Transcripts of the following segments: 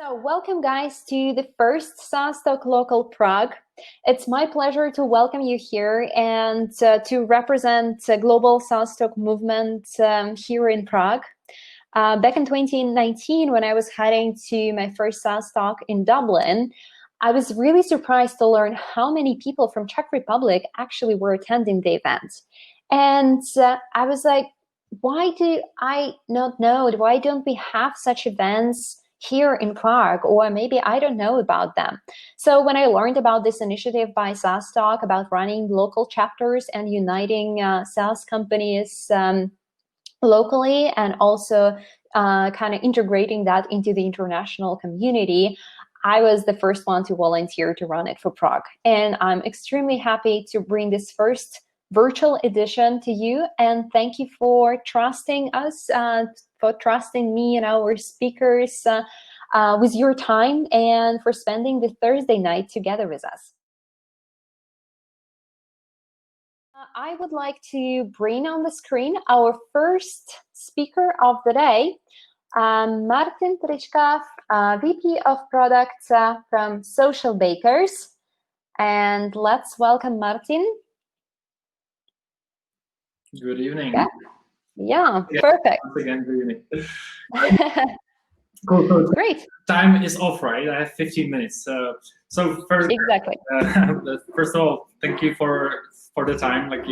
So welcome guys to the first SaaStock Local Prague. It's my pleasure to welcome you here and to represent a global SaaStock movement here in Prague. Back in 2019, when I was heading to my first SaaStock in Dublin, I was really surprised to learn how many people from Czech Republic actually were attending the event. And I was like, why do I not know? Why don't we have such events here in Prague, or maybe I don't know about them. So when I learned about this initiative by SaaStock about running local chapters and uniting SaaS companies locally and also kind of integrating that into the international community, I was the first one to volunteer to run it for Prague. And I'm extremely happy to bring this first virtual edition to you. And thank you for trusting us, for trusting me and our speakers with your time and for spending the Thursday night together with us. I would like to bring on the screen our first speaker of the day, Martin Triska, VP of Product from Socialbakers. And let's welcome Martin. Good evening. Yeah, perfect. Once again, good evening. Cool. Great. Time is off, right? I have 15 minutes. So first, exactly. First of all, thank you for the time. Like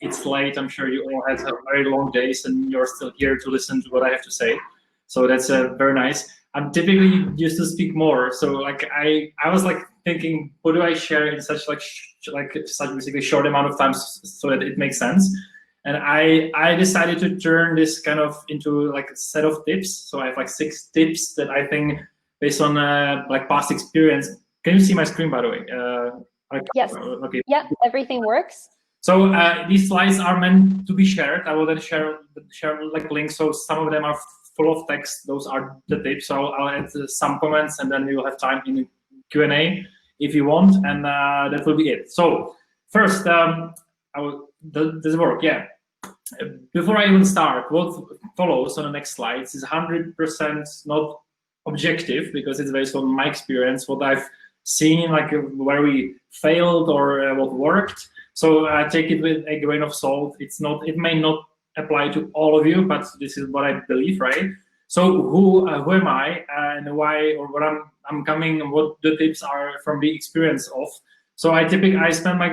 it's late. I'm sure you all had a very long days, and you're still here to listen to what I have to say. So that's very nice. I'm typically used to speak more. So like I was like thinking, what do I share in such such basically short amount of time so that it makes sense? And I decided to turn this kind of into like a set of tips. So I have like 6 tips that I think, based on like past experience. Can you see my screen, by the way? Yes. Okay. Yeah, everything works. So these slides are meant to be shared. I will then share like links. So some of them are full of text. Those are the tips. So I'll add some comments, and then we will have time in the Q&A if you want, and that will be it. So first, does it work? Yeah. Before I even start, what follows on the next slides is 100% not objective, because it's based on my experience, what I've seen, like where we failed or what worked. So take it with a grain of salt. It may not apply to all of you, but this is what I believe, right? So who am I and why, or what I'm coming, what the tips are from the experience of. So I spent my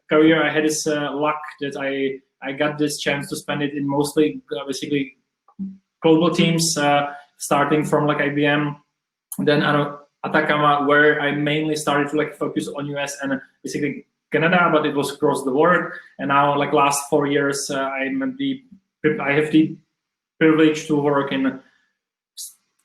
career. I had this luck that I got this chance to spend it in mostly basically global teams, starting from like IBM, then Atacama, where I mainly started to like focus on US and basically Canada, but it was across the world. And now, like last 4 years, I have the privilege to work in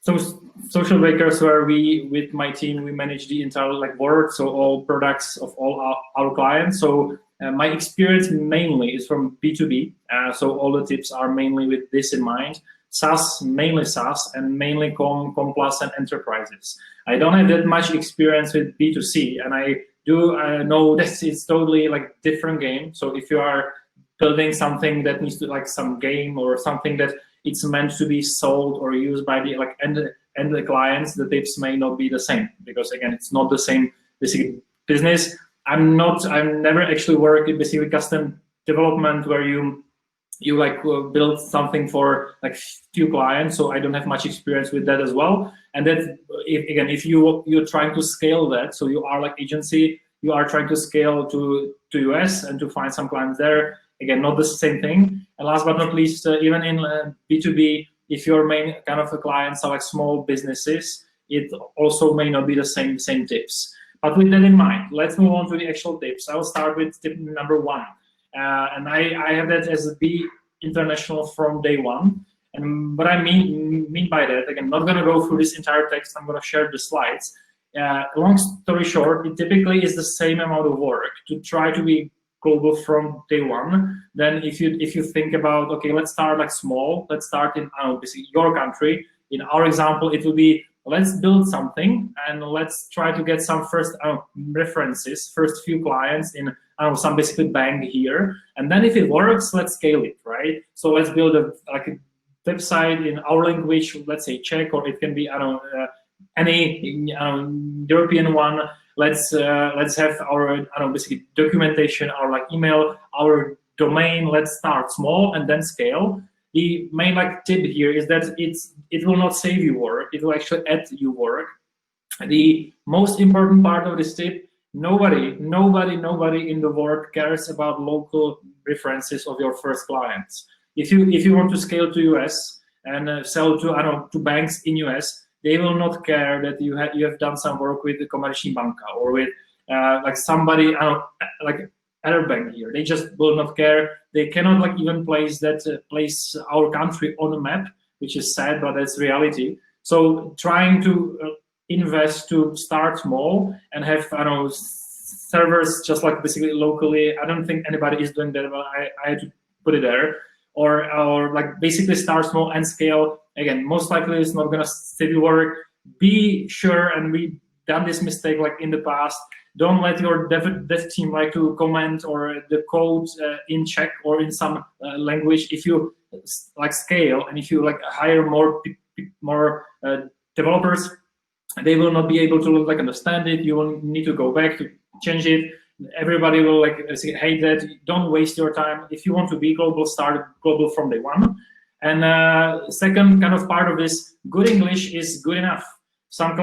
Socialbakers, where with my team, we manage the entire like world, so all products of all our clients. So my experience mainly is from B2B, so all the tips are mainly with this in mind. SaaS, mainly SaaS, and mainly Com Plus and enterprises. I don't have that much experience with B2C, and I do know that it's totally like different game. So if you are building something that needs to like some game or something that it's meant to be sold or used by the like end the clients, the tips may not be the same, because again, it's not the same basically business. I've never actually worked in basically custom development where you like build something for like few clients, so I don't have much experience with that as well. And that if you're trying to scale that, so you are like agency, you are trying to scale to US and to find some clients there. Again, not the same thing. And last but not least, even in B2B, if your main kind of clients are like small businesses, it also may not be the same tips. But with that in mind, let's move on to the actual tips. I will start with tip number 1. And I have that as a B international from day one. And what I mean by that, again, I'm not going to go through this entire text. I'm going to share the slides. Long story short, it typically is the same amount of work to try to be global from day one. Then if you think about, okay, let's start like small. Let's start in basically your country. In our example, it will be, let's build something and let's try to get some first references, first few clients in some basically bank here. And then if it works, let's scale it, right? So let's build a website in our language, let's say Czech, or it can be any European one. Let's have our basically documentation, our like email, our domain. Let's start small and then scale. The main like tip here is that it will not save you work. It will actually add you work. The most important part of this tip: nobody in the world cares about local references of your first clients. If you want to scale to US and sell to to banks in US, they will not care that you have done some work with the Komerční banka or with like somebody like other bank here. They just will not care. They cannot like even place our country on a map, which is sad, but that's reality. So trying to invest to start small and have servers just like basically locally. I don't think anybody is doing that, but I had to put it there. Or like basically start small and scale. Again, most likely it's not gonna save you work. Be sure, and we've done this mistake like in the past. Don't let your dev team like to comment or the code in Czech or in some language. If you like scale and if you like hire more developers, they will not be able to like understand it. You will need to go back to change it. Everybody will like hate that. Don't waste your time. If you want to be global, start global from day one. And second kind of part of this, good English is good enough. Some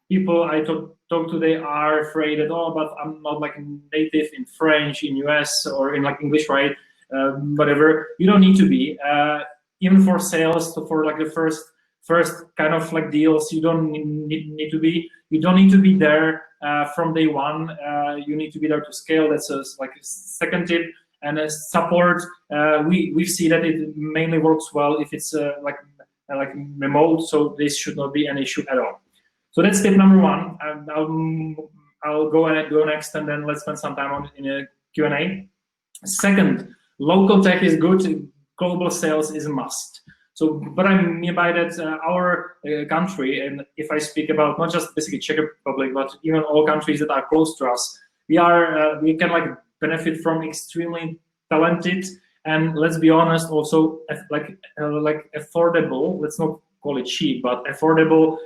people I talk to, they are afraid that, oh, but I'm not like native in French, in US, or in like English, right? Whatever. You don't need to be. Even for sales, for like the first kind of like deals, you don't need to be. You don't need to be there from day one. You need to be there to scale. That's like a second tip. And support, we see that it mainly works well if it's like remote. So this should not be an issue at all. So that's tip number one. I'll go next, and then let's spend some time on in a Q&A. Second, local tech is good. Global sales is a must. So what I mean by that, our country, and if I speak about not just basically Czech Republic, but even all countries that are close to us, we can like benefit from extremely talented and, let's be honest, also like affordable. Let's not call it cheap, but affordable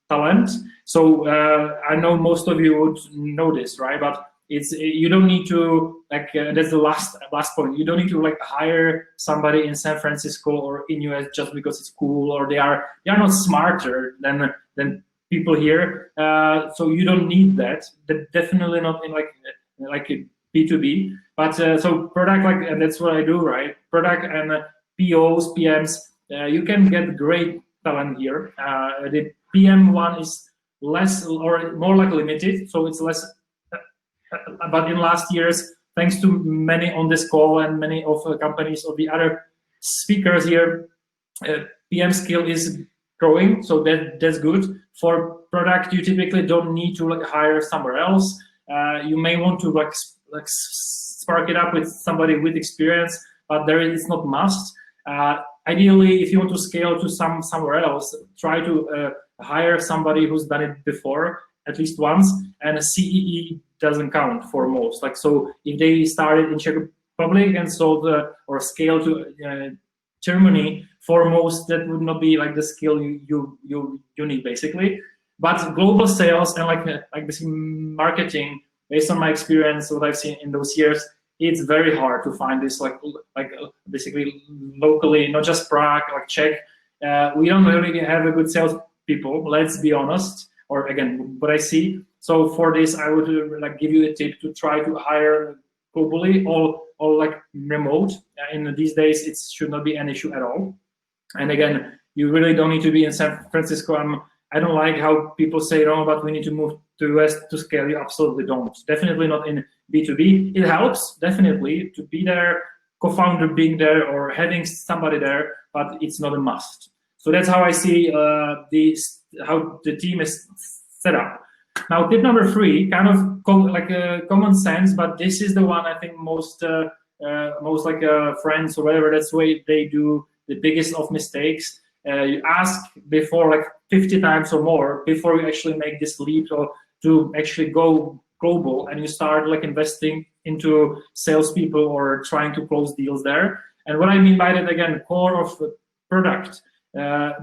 talent. So I know most of you would know this, right? But you don't need to like that's the last point. You don't need to like hire somebody in San Francisco or in US just because it's cool, or they are not smarter than people here. So you don't need that. Definitely not in like a B2B. But so product, like, and that's what I do, right? Product and POs, PMs. You can get great talent here. The PM one is less or more like limited, so it's less. But in last years, thanks to many on this call and many of the companies of the other speakers here, PM skill is growing, so that's good. For product, you typically don't need to like hire somewhere else. You may want to like spark it up with somebody with experience, but it's not must. Ideally, if you want to scale to somewhere else, try to hire somebody who's done it before at least once, and a CEE doesn't count for most. Like, so if they started in Czech Republic and sold or scaled to Germany, for most that would not be like the skill you need basically. But global sales and like basically marketing, based on my experience, what I've seen in those years, it's very hard to find this like basically locally, not just Prague, like Czech. We don't really have a good sales people, let's be honest, or again, what I see. So for this, I would like give you a tip to try to hire globally, all like remote. In these days, it should not be an issue at all. And again, you really don't need to be in San Francisco. I don't like how people say, no, but we need to move to US to scale. You absolutely don't. Definitely not in B2B. It helps, definitely, to be there, co-founder being there or having somebody there, but it's not a must. So that's how I see how the team is set up. Now, tip number 3, kind of common sense, but this is the one I think most like friends or whatever, that's the way they do the biggest of mistakes. You ask before like 50 times or more before you actually make this leap or to actually go global, and you start like investing into salespeople or trying to close deals there. And what I mean by that, again, core of product.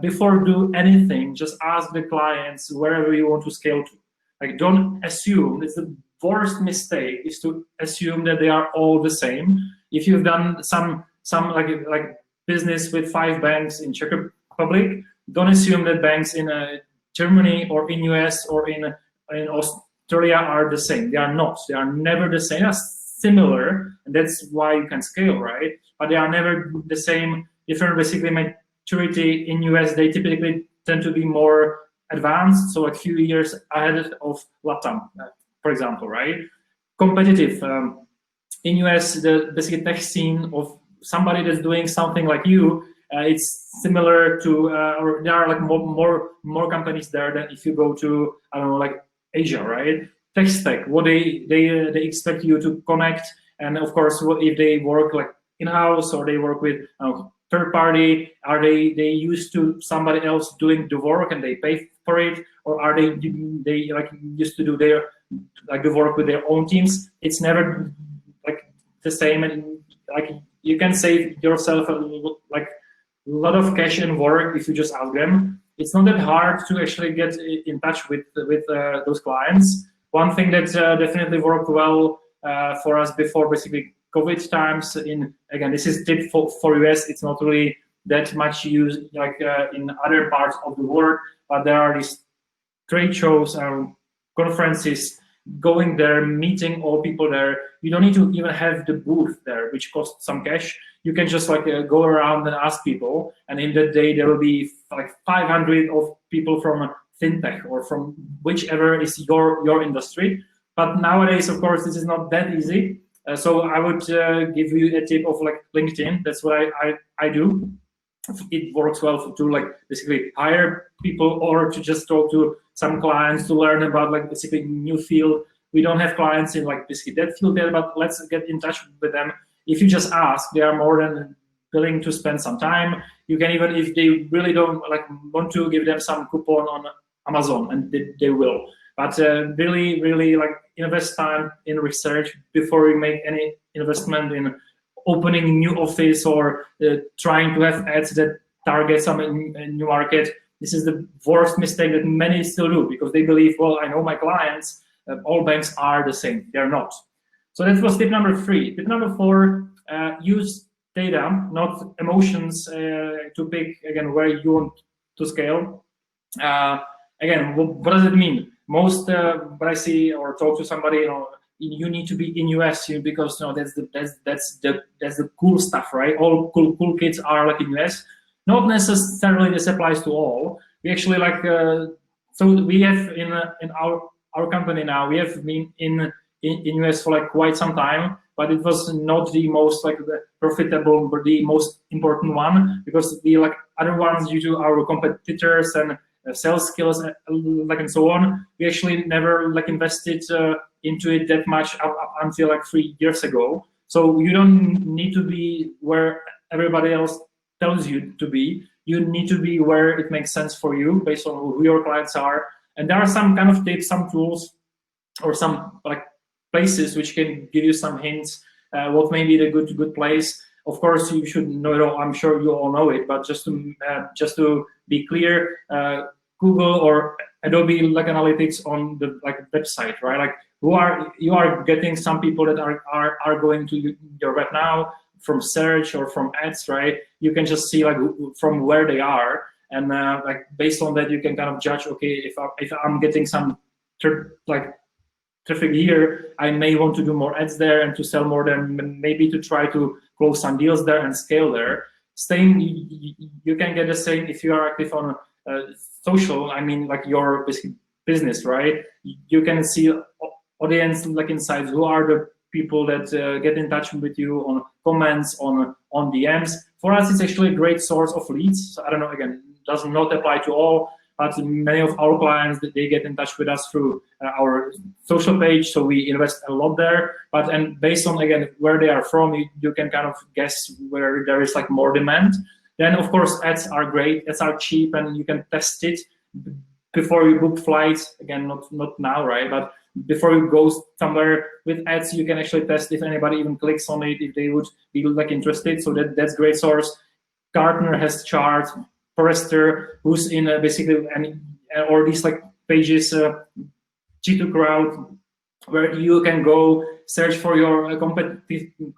before do anything, just ask the clients wherever you want to scale to. Like, don't assume. It's the worst mistake is to assume that they are all the same. If you've done some like business with 5 banks in Czech Republic, don't assume that banks in Germany or in US or in Australia are the same. They are not. They are never the same. They are similar, and that's why you can scale, right? But they are never the same. Different, basically, maturity in US. They typically tend to be more advanced, so a few years ahead of LATAM, for example, right? Competitive. In US, the basic tech scene of somebody that's doing something like you, it's similar to, or there are like more companies there than if you go to, I don't know, like Asia, right? Tech stack, what they expect you to connect, and of course, if they work like in-house or they work with third party, are they used to somebody else doing the work and they pay for it, or are they like used to do their like the work with their own teams? It's never like the same, and like you can save yourself like a lot of cash and work if you just ask them. It's not that hard to actually get in touch with those clients. One thing that definitely worked well for us before basically COVID times, again, this is tip for US, it's not really that much used like in other parts of the world, but there are these trade shows, conferences, going there, meeting all people there. You don't need to even have the booth there, which costs some cash. You can just like go around and ask people, and in that day there will be like 500 of people from fintech or from whichever is your industry. But nowadays, of course, this is not that easy. So I would give you a tip of like LinkedIn. That's what I do. It works well to like basically hire people or to just talk to some clients to learn about like basically new field. We don't have clients in like basically that field there, but let's get in touch with them. If you just ask, they are more than willing to spend some time. You can even, if they really don't like want to, give them some coupon on Amazon, and they will. But really like invest time in research before you make any investment in opening new office or trying to have ads that target some new market. This is the worst mistake that many still do, because they believe, well, I know my clients, all banks are the same. They're not. So that was tip number 3. Tip number 4, use data, not emotions, to pick, again, where you want to scale. Again, what does it mean? Most when I see or talk to somebody, you need to be in US because that's the cool stuff, right? All cool kids are like in US. Not necessarily this applies to all. We actually like so we have in our company now, we have been in US for like quite some time, but it was not the most like profitable, but the most important one, because the like other ones, due to our competitors and sales skills like and so on, we actually never like invested into it that much up until like 3 years ago. So you don't need to be where everybody else tells you to be. You need to be where it makes sense for you based on who your clients are. And there are some kind of tips, some tools, or some like places which can give you some hints what may be the good place. Of course, you should know it all. I'm sure you all know it, but just to be clear, Google or Adobe like analytics on the like website, right? Like you are getting some people that are going to your web now from search or from ads, right? You can just see like from where they are, and like based on that, you can kind of judge. Okay, if I'm getting some traffic here, I may want to do more ads there and to sell more there, maybe to try to close some deals there and scale there. Same, you can get the same if you are active on social. I mean, like your business, right? You can see audience like insights. Who are the people that get in touch with you on comments, on DMs? For us, it's actually a great source of leads. So I don't know, again, does not apply to all, but many of our clients, they get in touch with us through our social page, so we invest a lot there. And based on, again, where they are from, you can kind of guess where there is like more demand. Then, of course, ads are great. Ads are cheap, and you can test it before you book flights. Again, not now, right? But before you go somewhere with ads, you can actually test if anybody even clicks on it, if they would be like interested. So that's great source. Gartner has charts. Forrester, who's in basically or these like pages, G2 Crowd, where you can go search for your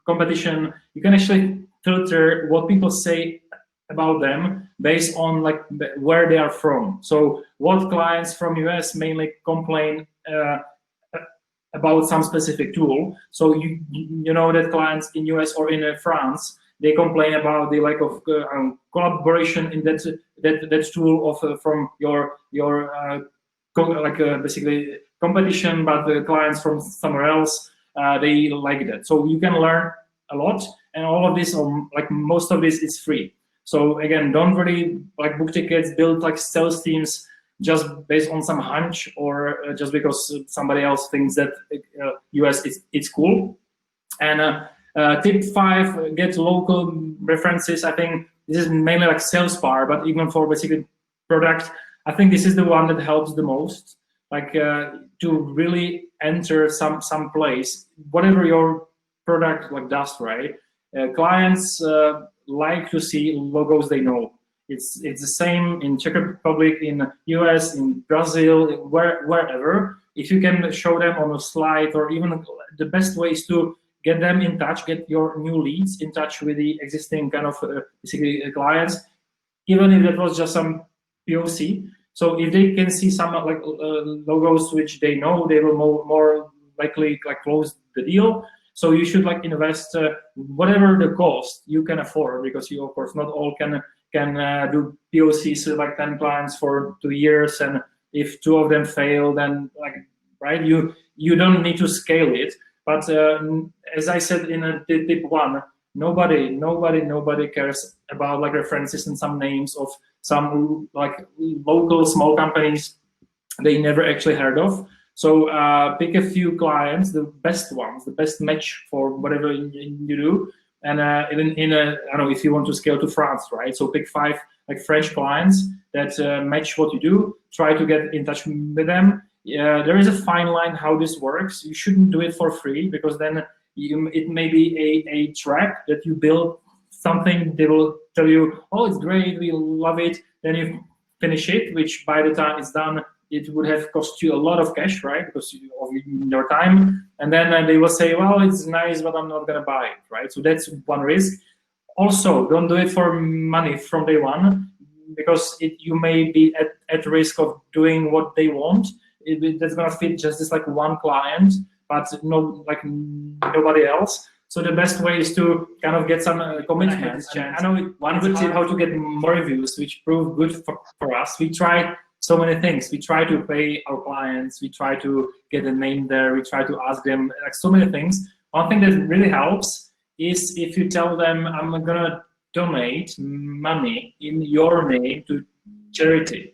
competition. You can actually filter what people say about them based on like where they are from. So what clients from US mainly complain about some specific tool. So you know that clients in US or in France, they complain about the lack of collaboration in that tool of from your basically competition, but the clients from somewhere else, they like that. So you can learn a lot, and all of this, or like most of this, is free. So again, don't really like book tickets, build like sales teams just based on some hunch, or just because somebody else thinks that US it's cool. And tip 5, get local references. I think this is mainly like sales part, but even for basically product, I think this is the one that helps the most. Like to really enter some place, whatever your product like does, right? Clients like to see logos they know. It's the same in Czech Republic, in US, in Brazil, wherever. If you can show them on a slide, or even the best way is to get them in touch, get your new leads in touch with the existing kind of basically clients, even if that was just some POC. So if they can see some like logos which they know, they will more likely like close the deal. So you should like invest whatever the cost you can afford, because you of course not all can do POCs with like 10 clients for 2 years, and if 2 of them fail, then like right, you don't need to scale it. But as I said in tip 1, nobody cares about like references and some names of some like local small companies they never actually heard of. So pick a few clients, the best ones, the best match for whatever you do. And even I don't know, if you want to scale to France, right? So pick 5 like French clients that match what you do. Try to get in touch with them. There is a fine line how this works. You shouldn't do it for free, because then it may be a track that you build something. They will tell you, oh, it's great, we love it. Then you finish it, which by the time it's done, it would have cost you a lot of cash, right? Because of your time. And then they will say, well, it's nice, but I'm not going to buy it, right? So that's one risk. Also, don't do it for money from day one, because you may be at risk of doing what they want. That's going to fit just this like one client, but nobody else. So the best way is to kind of get some commitment. I know one good tip how to get more reviews, which prove good for us. We tried so many things. We try to pay our clients. We try to get a name there. We try to ask them like so many things. One thing that really helps is if you tell them, I'm gonna donate money in your name to charity.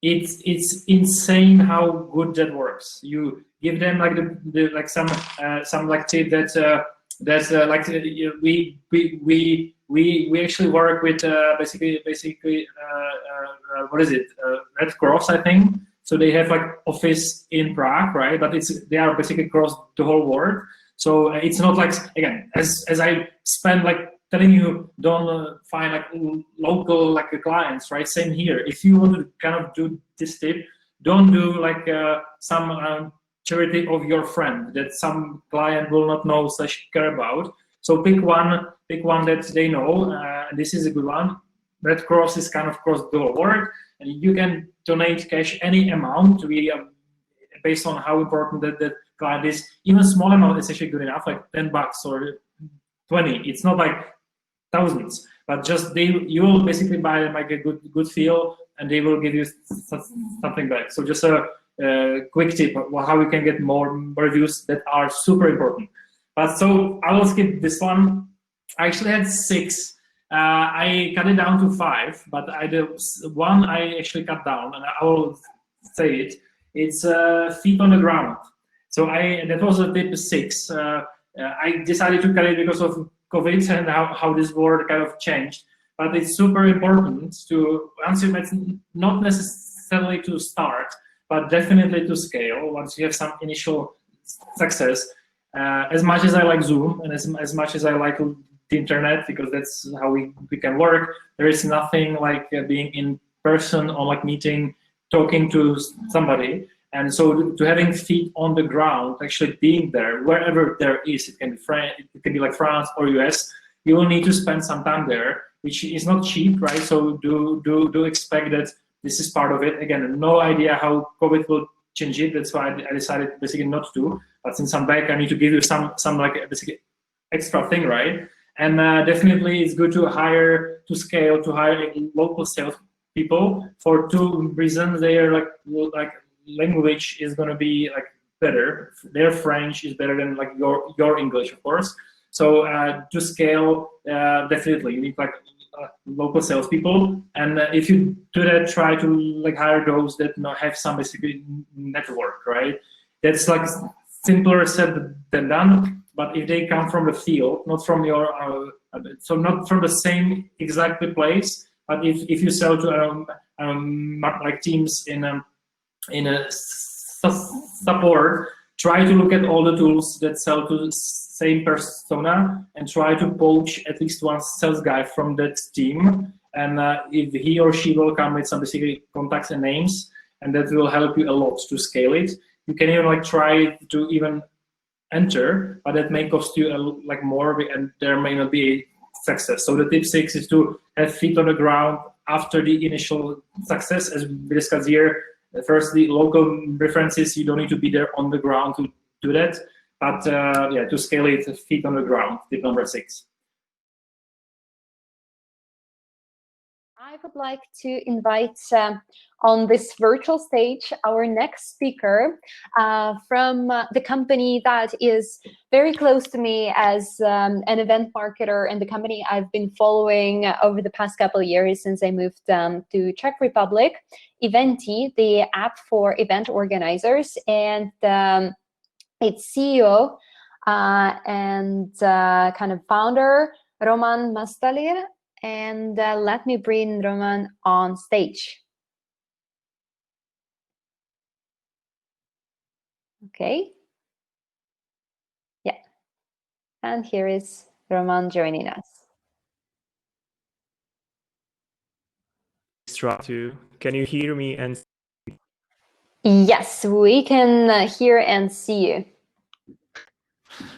It's insane how good that works. You give them like the like some like tip that like we actually work with basically what is it, Red Cross, I think. So they have like office in Prague, right? But they are basically across the whole world. So it's not like, again, as I spend like telling you, don't find like local like clients, right? Same here. If you want to kind of do this tip, don't do like some charity of your friend that some client will not know / care about. So pick one that they know. This is a good one. Red Cross is kind of across the whole world, and you can donate cash any amount. Based on how important that client is. Even small amount is actually good enough, like $10 or 20. It's not like thousands, but just you will basically buy them like a good feel, and they will give you something back. So just a quick tip of how we can get more reviews that are super important. But so I will skip this one. I actually had 6. I cut it down to 5, but one I actually cut down, and I will say it. It's feet on the ground. So that was a tip 6. I decided to cut it because of COVID and how this world kind of changed. But it's super important to answer. It's not necessarily to start, but definitely to scale once you have some initial success. As much as I like Zoom and as much as I like the internet, because that's how we can work. There is nothing like being in person or like meeting, talking to somebody. And so to having feet on the ground, actually being there, wherever there is, it can be like France or US, you will need to spend some time there, which is not cheap, right? So do expect that this is part of it. Again, no idea how COVID will change it. That's why I decided basically not to. But since I'm back, I need to give you some like basically extra thing, right? And definitely it's good to hire local sales people for two reasons. They are like language is going to be like better. Their French is better than like your English, of course. So to scale, definitely you need like local salespeople, and if you do that, try to like hire those that have some basically network, right? That's like simpler said than done. But if they come from the field, not from your, so not from the same exactly place, but if you sell to like teams in a support, try to look at all the tools that sell to the same persona and try to poach at least one sales guy from that team. And if he or she will come with some basically contacts and names, and that will help you a lot to scale it. You can even like try to even enter, but that may cost you like more, and there may not be a success. So the tip 6 is to have feet on the ground after the initial success, as we discussed here. First, the local references, you don't need to be there on the ground to do that. But yeah, to scale it, feet on the ground, tip number 6. I would like to invite on this virtual stage our next speaker from the company that is very close to me as an event marketer, and the company I've been following over the past couple of years since I moved to Czech Republic, Eventee, the app for event organizers, and its CEO and kind of founder, Roman Mastalir. And let me bring Roman on stage. Okay. Yeah. And here is Roman joining us. Can you hear me? And yes, we can hear and see you.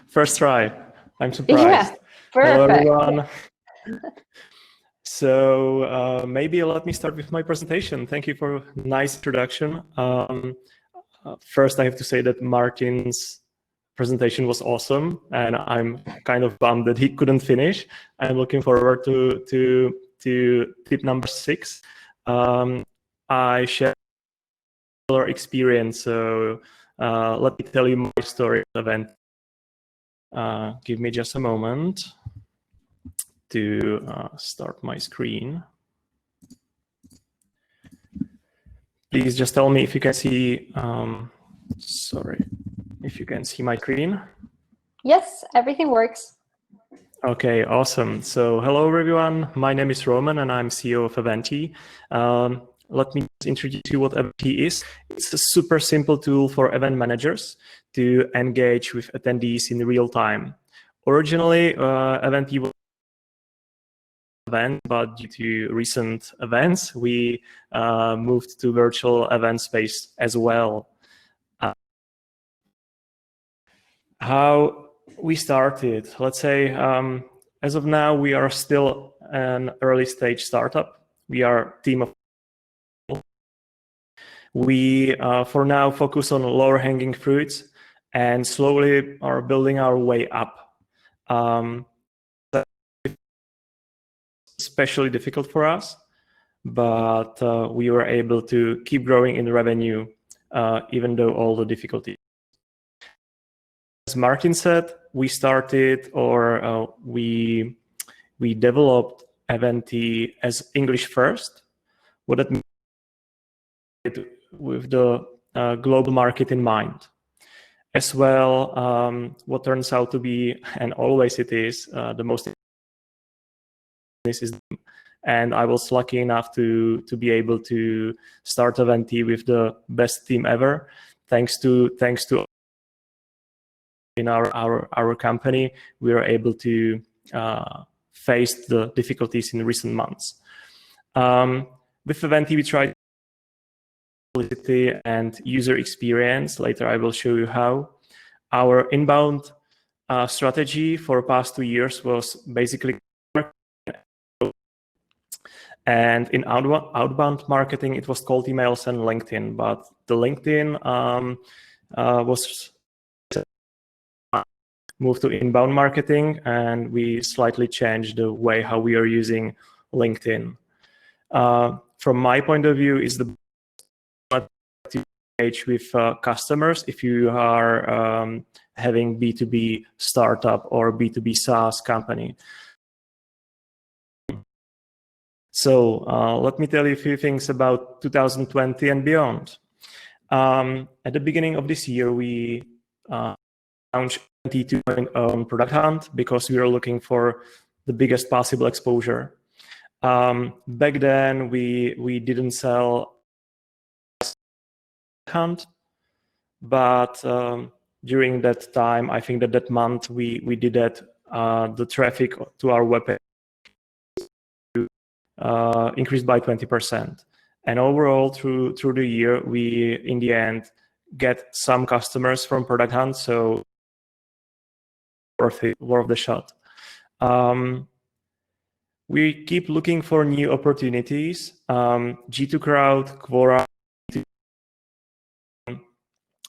First try. I'm surprised. Yeah, perfect. Hello, everyone. So maybe let me start with my presentation. Thank you for a nice introduction. First, I have to say that Martin's presentation was awesome, and I'm kind of bummed that he couldn't finish. I'm looking forward to tip number 6. I share our experience, so let me tell you my story of the event. Give me just a moment to start my screen. Please just tell me if you can see, if you can see my screen. Yes, everything works. Okay, awesome. So hello, everyone. My name is Roman, and I'm CEO of Eventee. Let me introduce you what Eventee is. It's a super simple tool for event managers to engage with attendees in real time. Originally, Eventee was event, but due to recent events, we moved to virtual event space as well. How we started, let's say, as of now, we are still an early stage startup. We are a team of we for now focus on lower hanging fruits and slowly are building our way up. Especially difficult for us, but we were able to keep growing in revenue even though all the difficulties. As Martin said, we started or we developed Eventee as English first. What that means with the global market in mind. As well, what turns out to be, and always it is, the most and I was lucky enough to be able to start Eventee with the best team ever. Thanks to in our company, we were able to faced the difficulties in recent months. With Eventee, we tried publicity and user experience. Later, I will show you how. Our inbound strategy for past 2 years was basically, and in outbound marketing, it was cold emails and LinkedIn. But the LinkedIn was moved to inbound marketing, and we slightly changed the way how we are using LinkedIn. From my point of view, is the to engage with customers if you are having B2B startup or B2B SaaS company. So let me tell you a few things about 2020 and beyond. At the beginning of this year, we launched Eventee 2.0 product hunt because we were looking for the biggest possible exposure. Back then, we didn't sell hunt, but during that time, I think that month we did that. The traffic to our webpage increased by 20%, and overall through the year, we in the end get some customers from product hunt, so worth the shot. We keep looking for new opportunities. G2 Crowd, Quora.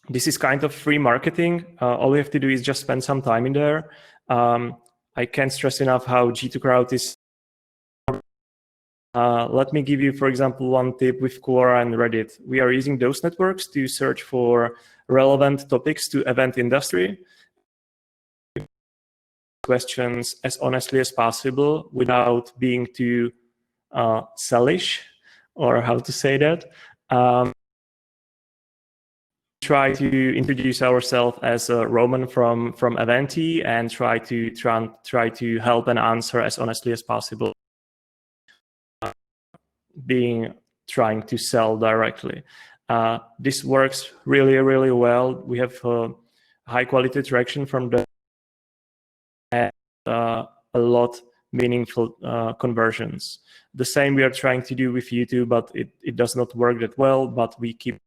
This is kind of free marketing. All we have to do is just spend some time in there. I can't stress enough how G2 Crowd is. Let me give you, for example, one tip with Quora and Reddit. We are using those networks to search for relevant topics to event industry. Questions as honestly as possible without being too sellish, or how to say that. Try to introduce ourselves as a Roman from Eventee and try to help and answer as honestly as possible, trying to sell directly. This works really well. We have high quality traction from the and a lot meaningful conversions. The same we are trying to do with YouTube, but it does not work that well. But we keep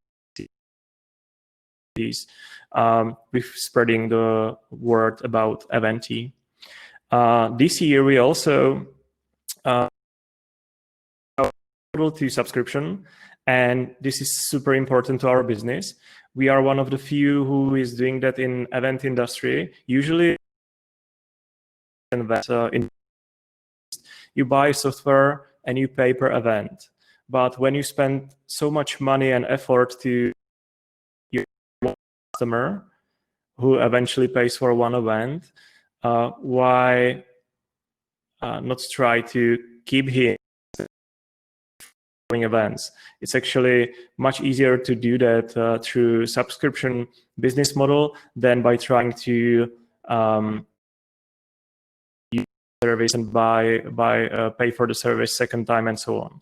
these with spreading the word about Eventee. This year we also to subscription, and this is super important to our business. We are one of the few who is doing that in event industry. Usually, you buy software and you pay per event, but when you spend so much money and effort to your customer who eventually pays for one event, why not try to keep him events? It's actually much easier to do that through subscription business model than by trying to use service and pay for the service second time and so on.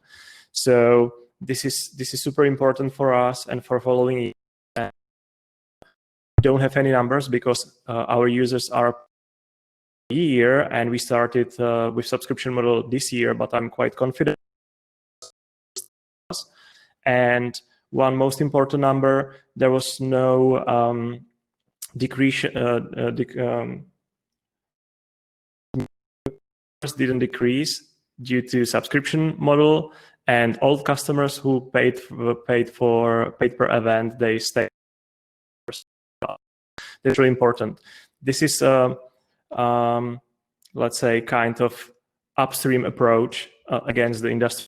So this is super important for us and for following. We don't have any numbers because our users are a year, and we started with subscription model this year, but I'm quite confident. And one most important number, there was no decrease. Didn't decrease due to subscription model, and all customers who paid per event, they stay. That's really important. This is let's say kind of upstream approach against the industry.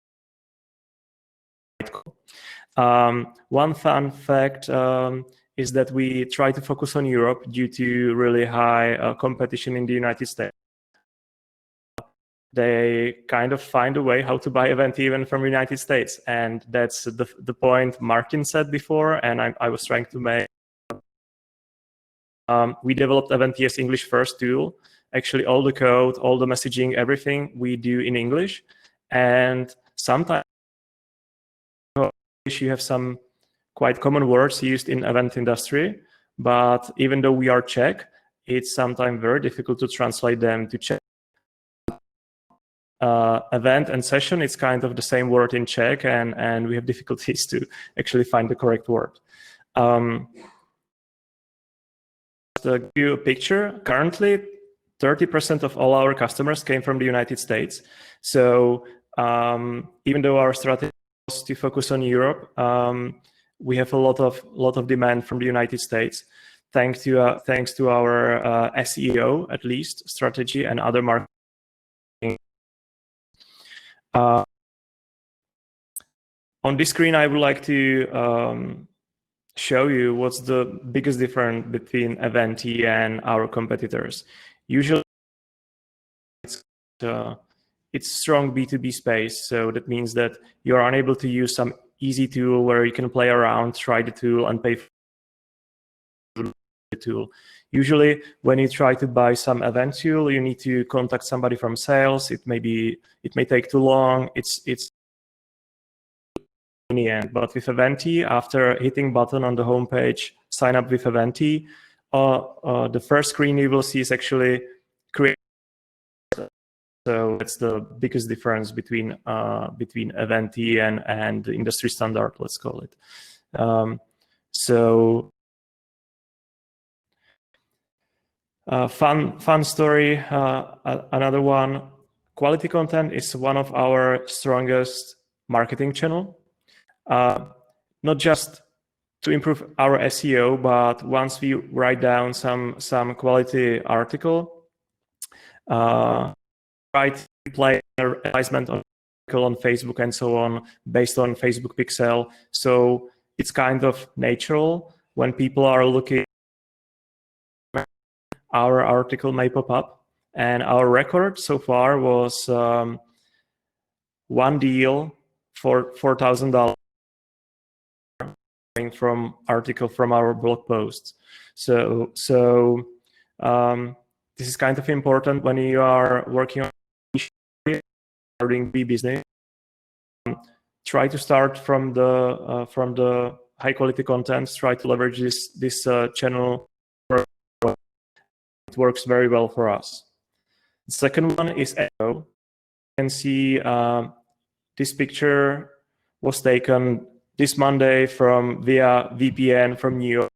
One fun fact is that we try to focus on Europe due to really high competition in the United States. They kind of find a way how to buy event even from the United States, and that's the point Martin said before, and I was trying to make. We developed Eventee as English first tool. Actually, all the code, all the messaging, everything we do in English, and sometimes you have some quite common words used in event industry, but even though we are Czech, it's sometimes very difficult to translate them to Czech. event and session, it's kind of the same word in Czech, and we have difficulties to actually find the correct word. To give you a picture, currently 30% of all our customers came from the United States. So even though our strategy was to focus on Europe, we have a lot of demand from the United States, thanks to our SEO, at least, strategy and other marketing. On this screen, I would like to show you what's the biggest difference between Eventee and our competitors. Usually, it's strong B2B space, so that means that you're unable to use some easy tool where you can play around, try the tool, and pay for the tool. Usually, when you try to buy some event tool, you need to contact somebody from sales. It may take too long. It's in the end. But with Eventee, after hitting button on the homepage, sign up with Eventee, the first screen you will see is actually create. So that's the biggest difference between Eventee and the industry standard, let's call it. Fun story. Another one. Quality content is one of our strongest marketing channel. Not just to improve our SEO, but once we write down some quality article, try to play an advertisement on Facebook and so on based on Facebook pixel. So it's kind of natural when people are looking, our article may pop up. And our record so far was one deal for $4,000 from article from our blog posts. So this is kind of important when you are working on doing business. Try to start from the high quality contents. Try to leverage this channel. It works very well for us. The second one is SEO. You can see this picture was taken this Monday via VPN from New York,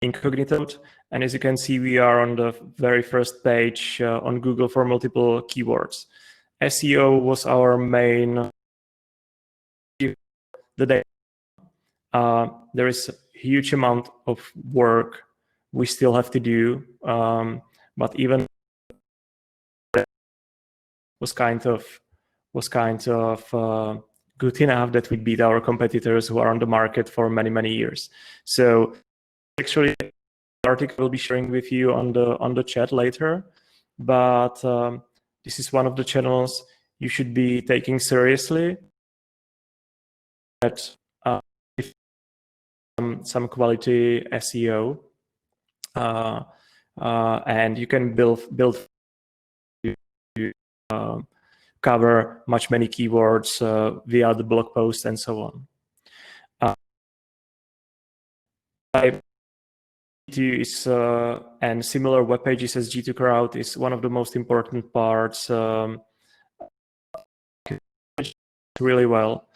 incognito. And as you can see, we are on the very first page on Google for multiple keywords. SEO was our main. There is a huge amount of work we still have to do, but even was kind of good enough that we beat our competitors who are on the market for many years. So actually, the article will be sharing with you on the chat later, but this is one of the channels you should be taking seriously. That some quality SEO, and you can build cover many keywords via the blog post and so on. And similar web pages as G2 Crowd is one of the most important parts. Really well.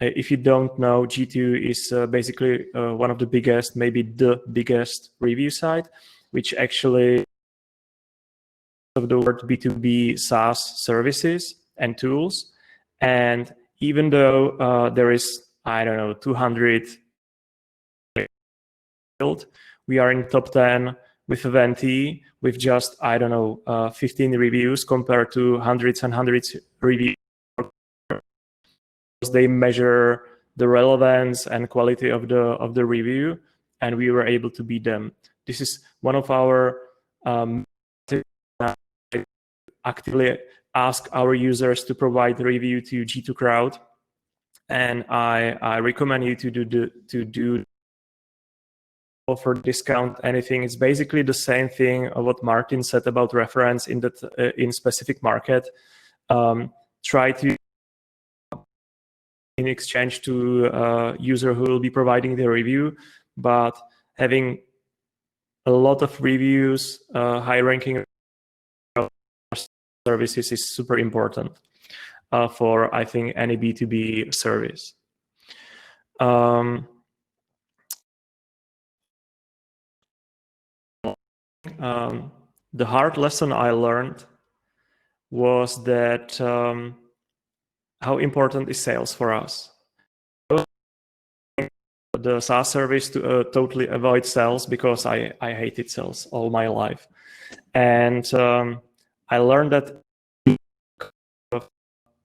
If you don't know, G2 is basically one of the biggest, maybe the biggest review site, which actually of the word B2B SaaS services and tools. And even though there is, 200, we are in top 10 with Eventee with just, 15 reviews compared to hundreds and hundreds reviews. They measure the relevance and quality of the review, and we were able to beat them. This is one of our actively ask our users to provide the review to G2 Crowd, and I recommend you to do offer discount anything. It's basically the same thing of what Martin said about reference in specific market. Try to in exchange to a user who will be providing the review, but having a lot of reviews, high ranking services is super important for, I think, any B2B service. The hard lesson I learned was that how important is sales for us. The SaaS service to totally avoid sales because I hated sales all my life. And I learned that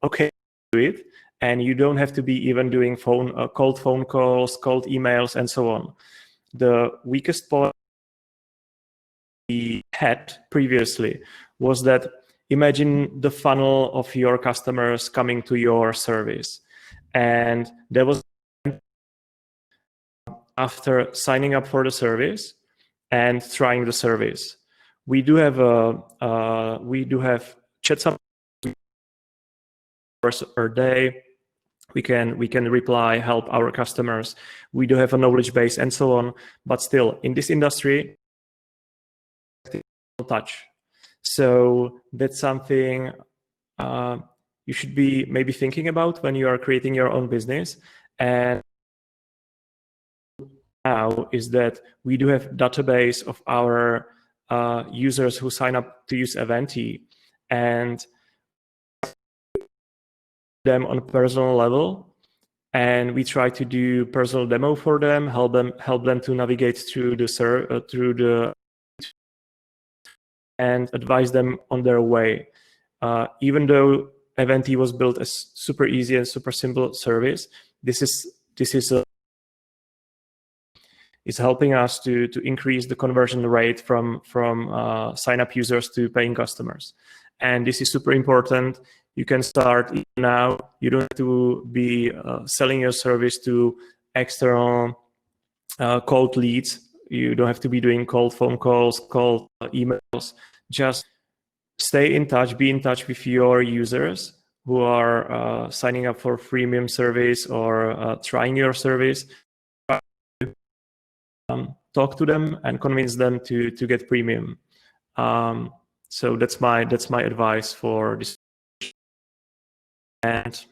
okay, do it, and you don't have to be even doing cold phone calls, cold emails, and so on. The weakest point we had previously was that imagine the funnel of your customers coming to your service, and there was after signing up for the service and trying the service, we do have chat support per day. We can reply, help our customers. We do have a knowledge base and so on. But still, in this industry, touch. So that's something you should be maybe thinking about when you are creating your own business. And now is that we do have database of our users who sign up to use Eventee, and them on a personal level, and we try to do personal demo for them, help them to navigate through the and advise them on their way. Even though Eventee was built as super easy and super simple service, this is helping us to increase the conversion rate from sign up users to paying customers, and this is super important. You can start now. You don't have to be selling your service to external cold leads. You don't have to be doing cold phone calls, cold emails. Just stay in touch, be in touch with your users who are signing up for freemium service or trying your service. Talk to them and convince them to get premium. So that's my advice for this. And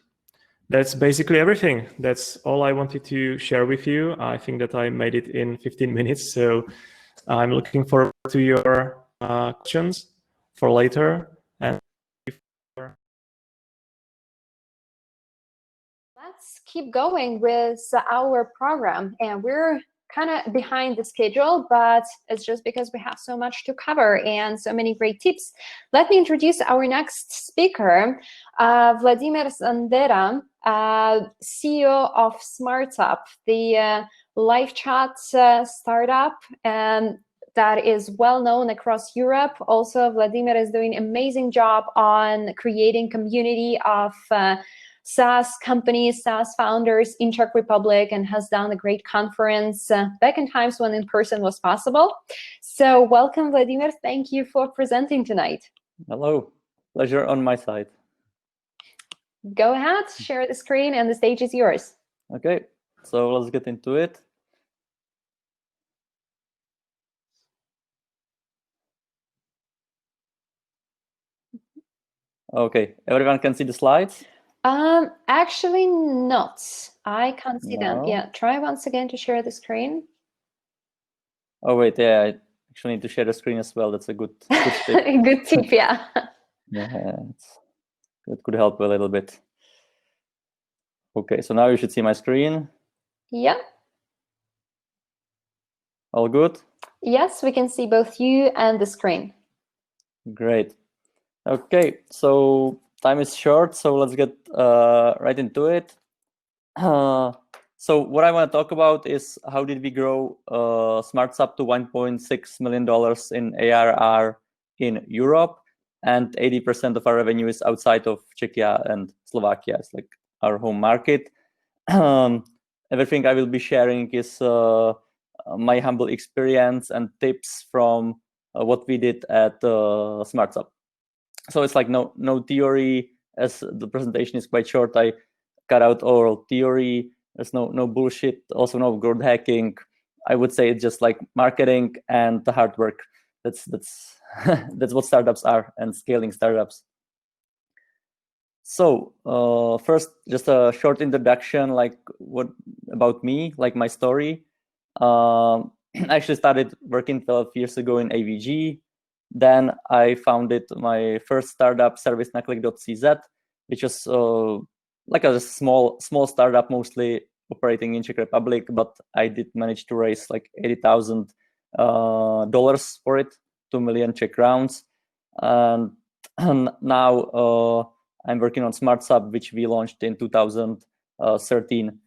that's basically everything. That's all I wanted to share with you. I think that I made it in 15 minutes. So I'm looking forward to your questions for later. And let's keep going with our program. And we're kind of behind the schedule, but it's just because we have so much to cover and so many great tips. Let me introduce our next speaker, Vladimir Sandera, CEO of Smartsupp, the live chat startup that is well known across Europe. Also, Vladimir is doing an amazing job on creating community of SaaS companies, SaaS founders in Czech Republic, and has done a great conference back in times when in person was possible. So welcome, Vladimir. Thank you for presenting tonight. Hello, pleasure on my side. Go ahead, share the screen and the stage is yours. Okay, so let's get into it. Okay, everyone can see the slides? Actually not. I can't see them. Yeah, try once again to share the screen. Oh wait, yeah, I actually need to share the screen as well. That's a good tip. Good tip, yeah. Yeah, that could help a little bit. Okay, so now you should see my screen. Yeah. All good? Yes, we can see both you and the screen. Great. Okay, so time is short, so let's get right into it. So what I want to talk about is how did we grow Smartsupp to $1.6 million in ARR in Europe, and 80% of our revenue is outside of Czechia and Slovakia. It's like our home market. Everything I will be sharing is my humble experience and tips from what we did at Smartsupp. So it's like no theory, as the presentation is quite short. I cut out all theory. There's no bullshit, also no growth hacking. I would say it's just like marketing and the hard work. That's that's what startups are, and scaling startups. So first, just a short introduction, like what about me, like my story. I actually started working 12 years ago in AVG. Then I founded my first startup, servicenaclick.cz, which was like a small startup, mostly operating in Czech Republic, but I did manage to raise like $80,000 for it, 2 million Czech crowns. And now I'm working on Smartsupp, which we launched in 2013,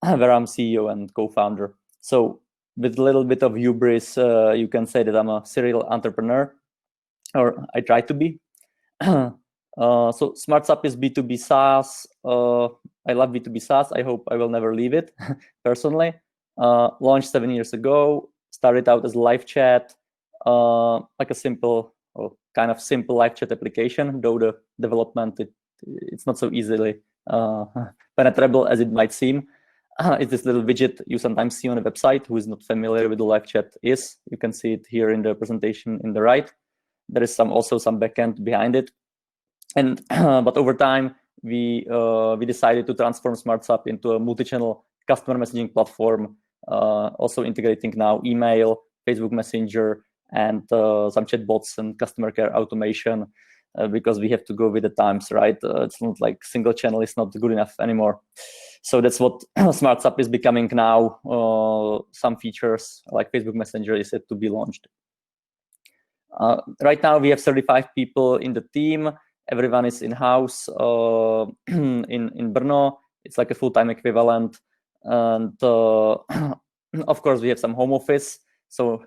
where I'm CEO and co-founder. So with a little bit of hubris, you can say that I'm a serial entrepreneur, or I try to be. So Smartsupp is B2B SaaS. I love B2B SaaS. I hope I will never leave it, personally. Launched 7 years ago. Started out as live chat, like a simple, or kind of simple live chat application, though the development, it's not so easily penetrable as it might seem. It's this little widget you sometimes see on a website. Who is not familiar with the live chat is, you can see it here in the presentation in the right. There is also some backend behind it. And but over time, we decided to transform Smartsupp into a multi-channel customer messaging platform, also integrating now email, Facebook Messenger, and some chatbots and customer care automation, because we have to go with the times, right? It's not like single channel is not good enough anymore. So that's what Smartsupp is becoming now. Some features like Facebook Messenger is set to be launched. Right now, we have 35 people in the team. Everyone is in-house in Brno. It's like a full-time equivalent. And of course, we have some home office. So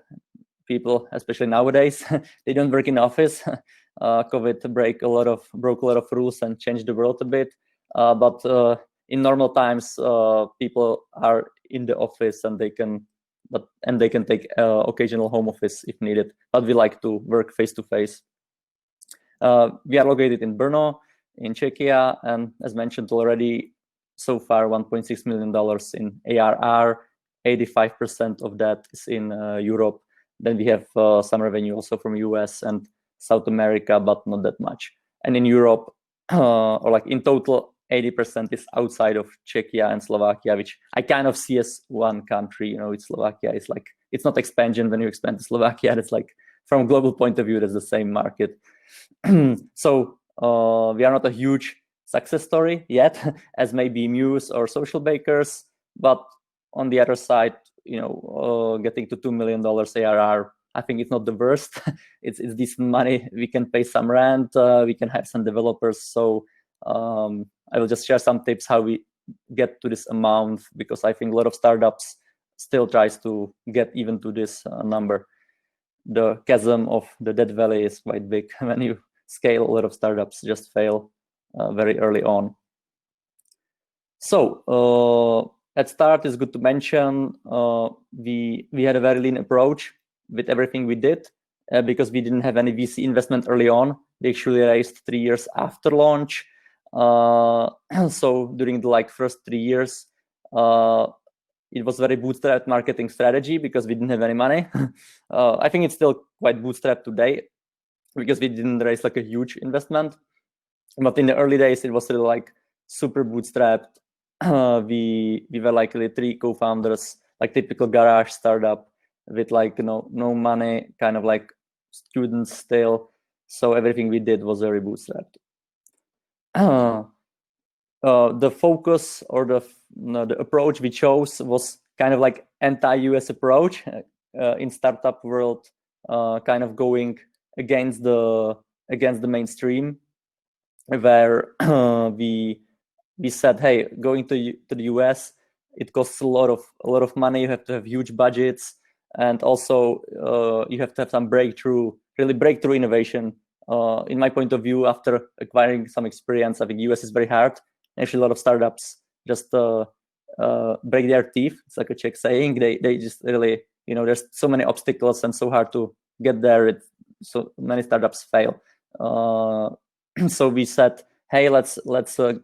people, especially nowadays, they don't work in office. COVID broke a lot of rules and changed the world a bit. But in normal times, people are in the office and they can take occasional home office if needed. But we like to work face to face. We are located in Brno, in Czechia, and as mentioned already, so far $1.6 million in ARR. 85% of that is in Europe. Then we have some revenue also from US and South America, but not that much. And in Europe, or like in total, 80% is outside of Czechia and Slovakia, which I kind of see as one country. You know, it's Slovakia. It's like, it's not expansion when you expand to Slovakia. It's like, from a global point of view, that's the same market. So we are not a huge success story yet, as maybe Mews or Socialbakers, but on the other side, you know, getting to $2 million ARR, I think it's not the worst. It's decent money. We can pay some rent. We can have some developers. So I will just share some tips how we get to this amount, because I think a lot of startups still tries to get even to this number. The chasm of the dead valley is quite big. When you scale, a lot of startups just fail very early on. So at start, it's good to mention we had a very lean approach with everything we did, because we didn't have any VC investment early on. We actually raised 3 years after launch. So during the first 3 years, it was very bootstrapped marketing strategy because we didn't have any money. I think it's still quite bootstrapped today because we didn't raise like a huge investment. But in the early days, it was really like super bootstrapped. We were like the 3 co-founders, like typical garage startup with like no money, kind of like students still. So everything we did was very bootstrapped. The focus or the approach we chose was kind of like anti-US approach in startup world, kind of going against the mainstream, where we said, hey, going to the US, it costs a lot of money. You have to have huge budgets, and also you have to have some breakthrough innovation. In my point of view, after acquiring some experience, I think US is very hard. Actually, a lot of startups just break their teeth. It's like a Czech saying. They just really, you know, there's so many obstacles and so hard to get there. So many startups fail. So we said, hey, let's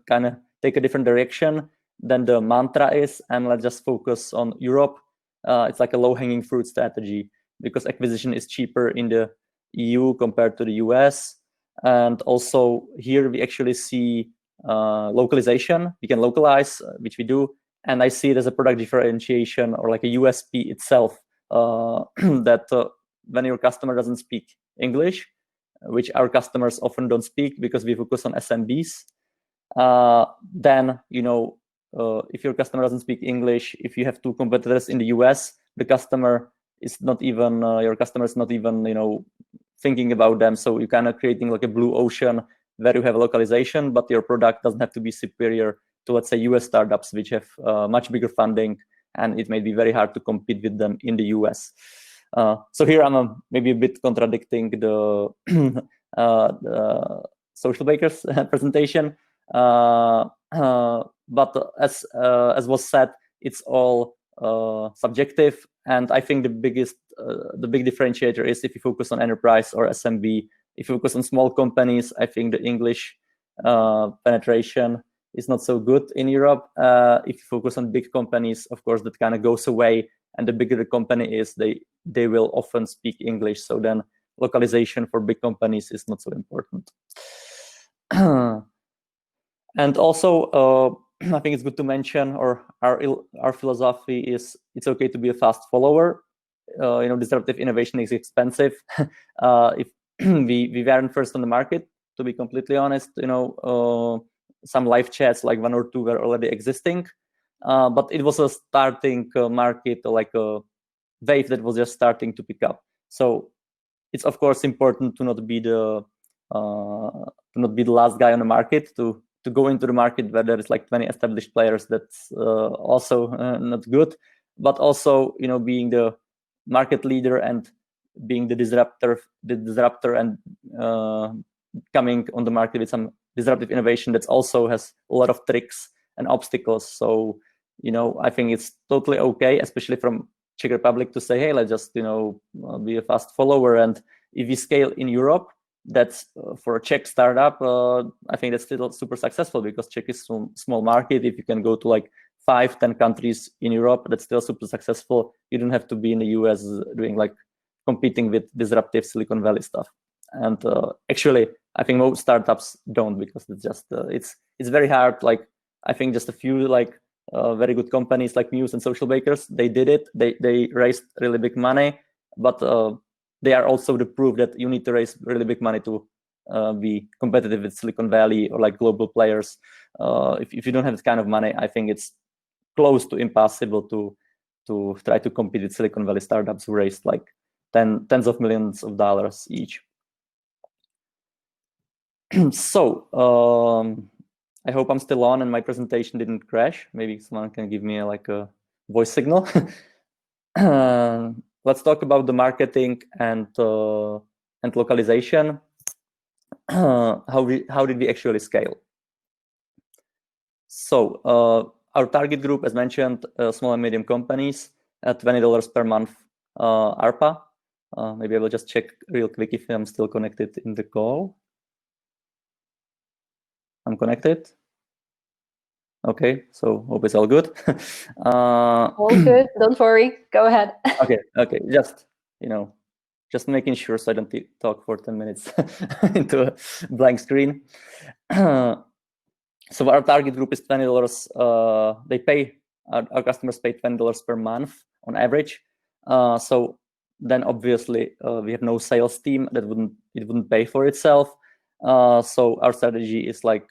kind of take a different direction than the mantra is, and let's just focus on Europe. It's like a low-hanging fruit strategy because acquisition is cheaper in the EU compared to the US. And also here we actually see localization. We can localize, which we do, and I see it as a product differentiation or like a USP itself, that when your customer doesn't speak English, which our customers often don't speak because we focus on SMBs, then if your customer doesn't speak English, if you have two competitors in the US, the customer is not even your customer is not even thinking about them. So you're kind of creating like a blue ocean where you have localization, but your product doesn't have to be superior to, let's say, US startups, which have much bigger funding, and it may be very hard to compete with them in the US. So here I'm maybe a bit contradicting the Socialbakers presentation, but as was said, it's all subjective, and I think the big differentiator is if you focus on enterprise or SMB. If you focus on small companies, I think the English penetration is not so good in Europe. If you focus on big companies, of course, that kind of goes away, and the bigger the company is, they will often speak English. So then localization for big companies is not so important. And also, I think it's good to mention, or our philosophy is, it's okay to be a fast follower. Disruptive innovation is expensive. If we weren't first on the market, to be completely honest, some live chats, like one or two, were already existing, but it was a starting market, like a wave that was just starting to pick up. So it's of course important to not be the last guy on the market, to go into the market where there is like 20 established players. That's also not good, but also being the market leader and being the disruptor and coming on the market with some disruptive innovation that also has a lot of tricks and obstacles. So I think it's totally okay, especially from Czech Republic, to say, hey, let's just be a fast follower. And if we scale in Europe, that's for a Czech startup, I think that's still super successful, because Czech is a small market. If you can go to like 5-10 countries in Europe, that's still super successful. You don't have to be in the US doing like competing with disruptive Silicon Valley stuff. And actually, I think most startups don't, because it's just it's very hard. Like, I think just a few like very good companies like Mews and Socialbakers, they did it. They raised really big money, but they are also the proof that you need to raise really big money to be competitive with Silicon Valley or like global players. If you don't have this kind of money, I think it's close to impossible to try to compete with Silicon Valley startups who raised like tens of millions of dollars each. So I hope I'm still on and my presentation didn't crash. Maybe someone can give me like a voice signal. Let's talk about the marketing and localization. How did we actually scale? So our target group, as mentioned, small and medium companies at $20 per month ARPA. Maybe I will just check real quick if I'm still connected in the call. I'm connected. Okay, so hope it's all good. All good. Don't worry. Go ahead. Okay. Just making sure so I don't talk for 10 minutes into a blank screen. So our target group is $20. Our customers pay $20 per month on average. So then obviously we have no sales team. It wouldn't pay for itself. So our strategy is like,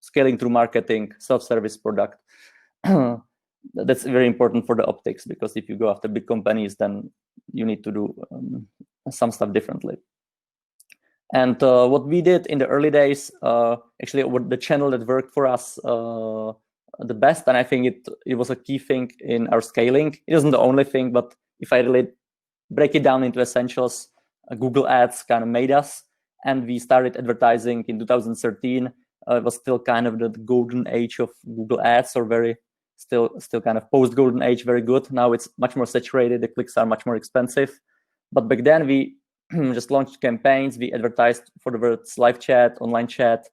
scaling through marketing, self-service product. That's very important for the optics, because if you go after big companies, then you need to do some stuff differently. And what we did in the early days, actually, what the channel that worked for us the best, and I think it was a key thing in our scaling. It isn't the only thing, but if I really break it down into essentials, Google Ads kind of made us, and we started advertising in 2013. It was still kind of the golden age of Google Ads, or still kind of post-golden age, very good. Now it's much more saturated. The clicks are much more expensive. But back then we just launched campaigns. We advertised for the words live chat, online chat.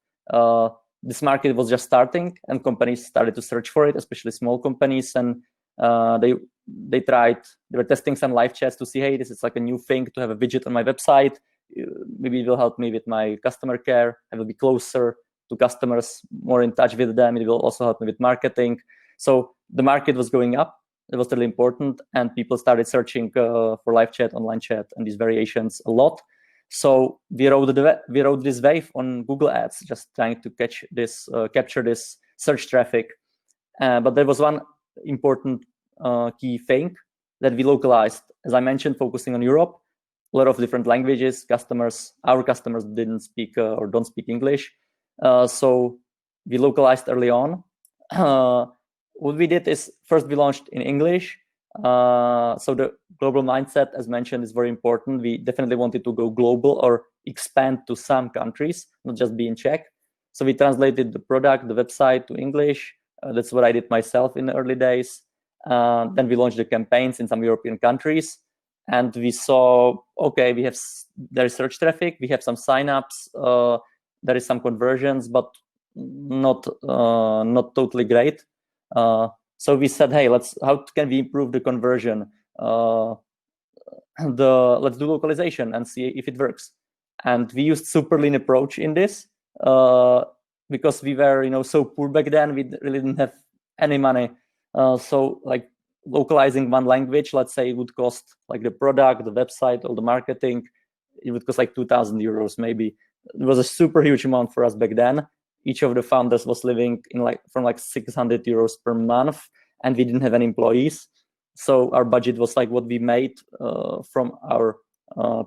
This market was just starting, and companies started to search for it, especially small companies. And they were testing some live chats to see, hey, this is like a new thing to have a widget on my website. Maybe it will help me with my customer care. I will be closer to customers, more in touch with them. It will also help me with marketing. So the market was going up. It was really important, and people started searching for live chat, online chat, and these variations a lot. So we rode this wave on Google Ads, just trying to capture this search traffic. But there was one important key thing that we localized. As I mentioned, focusing on Europe, a lot of different languages. Our customers didn't speak or don't speak English, so we localized early on. What we did is first we launched in English. So the global mindset, as mentioned, is very important. We definitely wanted to go global or expand to some countries, not just be in Czech. So we translated the product, the website to English. That's what I did myself in the early days. Then we launched the campaigns in some European countries, and we saw, okay, there is search traffic, we have some signups, there is some conversions, but not totally great. So we said, hey, how can we improve the conversion? Let's do localization and see if it works. And we used super lean approach in this because we were, so poor back then. We really didn't have any money. So like localizing one language, let's say, it would cost like the product, the website, all the marketing. It would cost like 2,000 euros maybe. It was a super huge amount for us back then. Each of the founders was living from 600 euros per month, and we didn't have any employees. So our budget was like what we made from our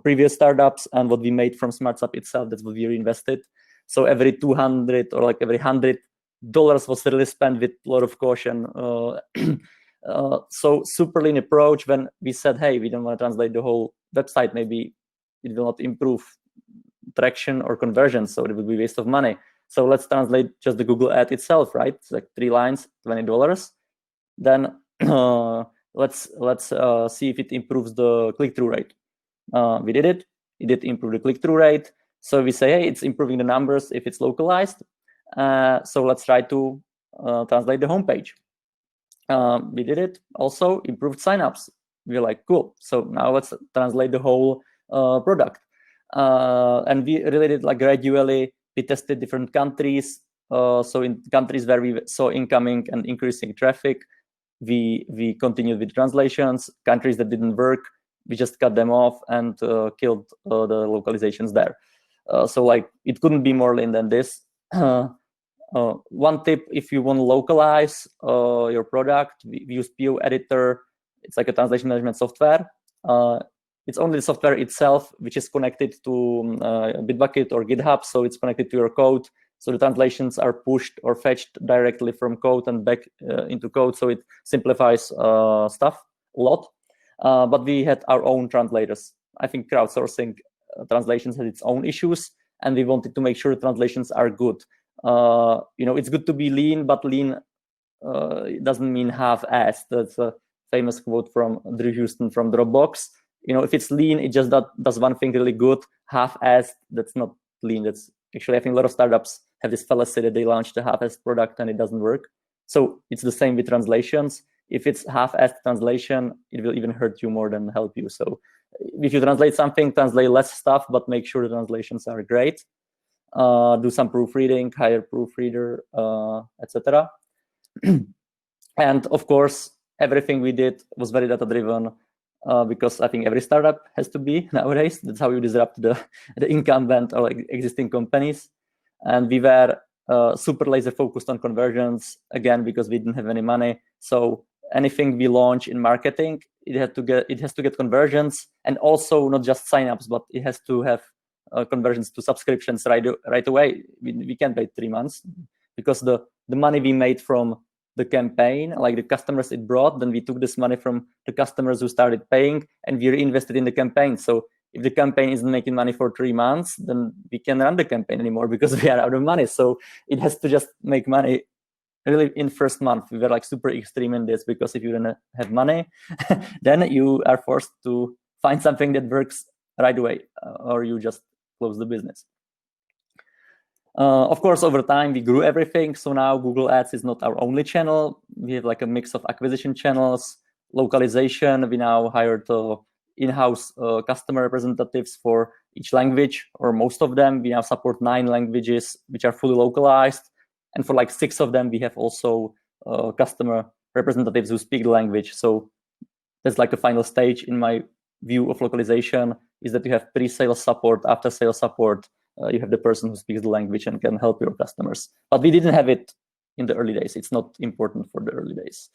previous startups and what we made from Smartsupp itself. That's what we reinvested. So every 200 or like every $100 was really spent with a lot of caution. So super lean approach. When we said, hey, we don't want to translate the whole website, maybe it will not improve traction or conversion, so it would be a waste of money. So let's translate just the Google ad itself, right? It's like 3 lines, $20. Then let's see if it improves the click-through rate. We did it. It did improve the click-through rate. So we say, hey, it's improving the numbers if it's localized. So let's try to translate the homepage. We did it. Also improved signups. We were like, cool. So now let's translate the whole product. And we really did like gradually. We tested different countries. So in countries where we saw incoming and increasing traffic, we continued with translations. Countries that didn't work, we just cut them off and killed the localizations there. So like it couldn't be more lean than this. One tip, if you want to localize your product, we use PO Editor. It's like a translation management software. It's only the software itself, which is connected to Bitbucket or GitHub, so it's connected to your code. So the translations are pushed or fetched directly from code and back into code, so it simplifies stuff a lot. But we had our own translators. I think crowdsourcing translations has its own issues, and we wanted to make sure translations are good. It's good to be lean, but lean doesn't mean half-assed. That's a famous quote from Drew Houston from Dropbox. If it's lean, it just does one thing really good. Half-assed, that's not lean. That's actually, I think a lot of startups have this fallacy that they launched a half-assed product and it doesn't work. So it's the same with translations. If it's half-assed translation, it will even hurt you more than help you. So if you translate something, translate less stuff, but make sure the translations are great. Do some proofreading, hire proofreader, etc. And of course, everything we did was very data-driven. Because I think every startup has to be nowadays. That's how you disrupt the incumbent or like existing companies. And we were super laser focused on conversions, again, because we didn't have any money. So anything we launch in marketing, it has to get conversions, and also not just signups, but it has to have conversions to subscriptions right away. We can't wait 3 months because the money we made from the campaign, like the customers it brought, then we took this money from the customers who started paying and we reinvested in the campaign. So if the campaign isn't making money for 3 months, then we can't run the campaign anymore because we are out of money. So it has to just make money really in first month. We were like super extreme in this because if you don't have money, then you are forced to find something that works right away or you just close the business. Of course, over time, we grew everything. So now Google Ads is not our only channel. We have like a mix of acquisition channels, localization. We now hired in-house customer representatives for each language, or most of them. We now support 9 languages which are fully localized, and for like 6 of them we have also customer representatives who speak the language. So that's like a final stage in my view of localization, is that you have pre-sales support, after-sales support. You have the person who speaks the language and can help your customers. But we didn't have it in the early days. It's not important for the early days.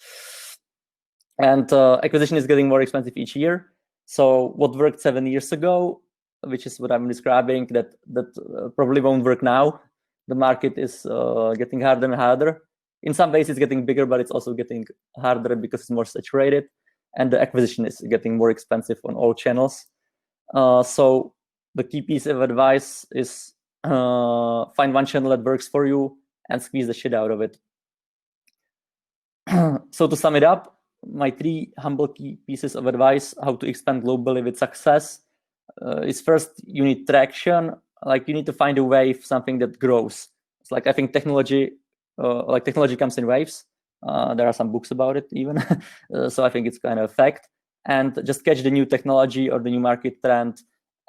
And acquisition is getting more expensive each year. So what worked 7 years ago, which is what I'm describing, that probably won't work now. The market is getting harder and harder. In some ways, it's getting bigger, but it's also getting harder because it's more saturated. And the acquisition is getting more expensive on all channels. So the key piece of advice is find one channel that works for you and squeeze the shit out of it. So to sum it up, my 3 humble key pieces of advice how to expand globally with success is, first, you need traction. Like, you need to find a wave, something that grows. It's like, I think technology comes in waves. There are some books about it even. So I think it's kind of a fact. And just catch the new technology or the new market trend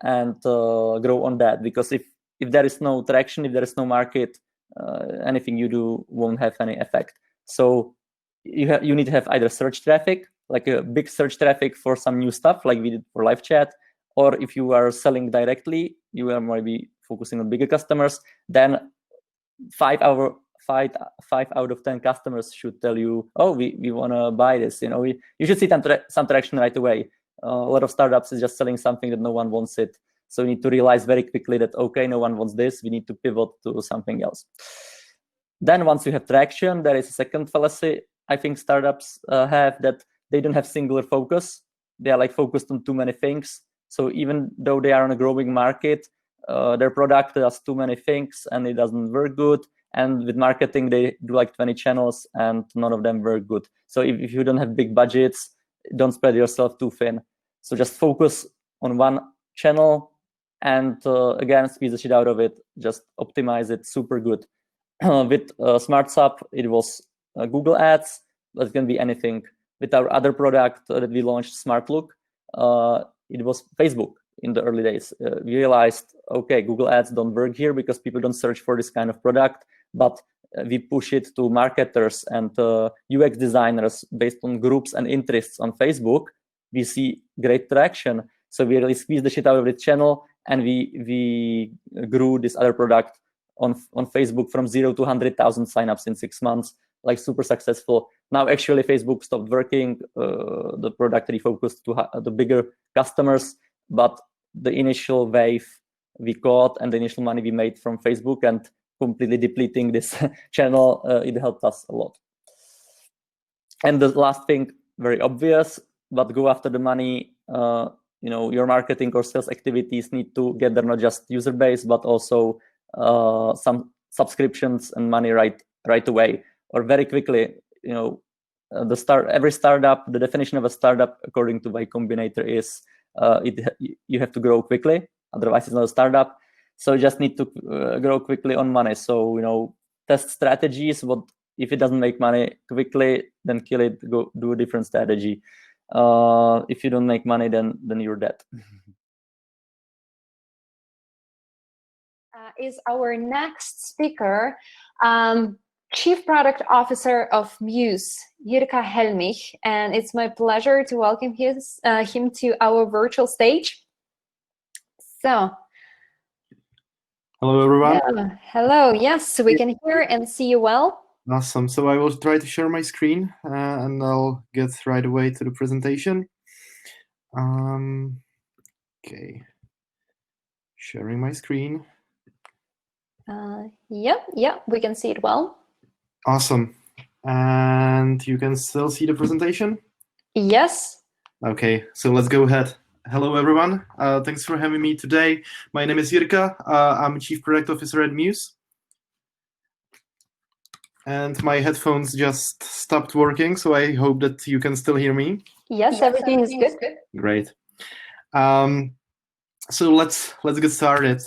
and grow on that. Because if there is no traction, if there is no market, anything you do won't have any effect. So you need to have either search traffic, like a big search traffic for some new stuff, like we did for live chat, or if you are selling directly, you are maybe focusing on bigger customers, then 5 out of 10 customers should tell you, oh, we want to buy this. You should see some traction right away. A lot of startups is just selling something that no one wants it. So you need to realize very quickly that, okay, no one wants this. We need to pivot to something else. Then once you have traction, there is a second fallacy I think startups have, that they don't have singular focus. They are like focused on too many things. So even though they are on a growing market, their product does too many things and it doesn't work good. And with marketing, they do like 20 channels and none of them work good. So if you don't have big budgets, don't spread yourself too thin. So just focus on one channel and again, squeeze the shit out of it. Just optimize it super good. With Smartsupp, it was Google Ads, but it can be anything. With our other product that we launched, SmartLook, it was Facebook in the early days. We realized, okay, Google Ads don't work here because people don't search for this kind of product, but we push it to marketers and UX designers based on groups and interests on Facebook. We see great traction. So we really squeezed the shit out of the channel, and we grew this other product on Facebook from 0 to 100,000 signups in 6 months, like super successful. Now actually Facebook stopped working. The product refocused to the bigger customers, but the initial wave we caught and the initial money we made from Facebook and completely depleting this channel, it helped us a lot. And the last thing, very obvious, but go after the money. Your marketing or sales activities need to gather not just user base, but also some subscriptions and money right away or very quickly. Every startup, the definition of a startup according to Y Combinator is you have to grow quickly, otherwise it's not a startup. So you just need to grow quickly on money. So test strategies. What if it doesn't make money quickly? Then kill it. Go do a different strategy. If you don't make money, then you're dead. Is our next speaker, Chief Product Officer of Mews, Jiri Helmich, and it's my pleasure to welcome him to our virtual stage. So, hello everyone. Hello. Yes, we can hear and see you well. Awesome. So I will try to share my screen and I'll get right away to the presentation. Okay, sharing my screen. Yeah, we can see it well. Awesome. And you can still see the presentation? Yes. Okay, so let's go ahead. Hello everyone. Thanks for having me today. My name is Jiri. I'm Chief Product Officer at Mews. And my headphones just stopped working, so I hope that you can still hear me. Yes, everything is good. Great. So let's get started.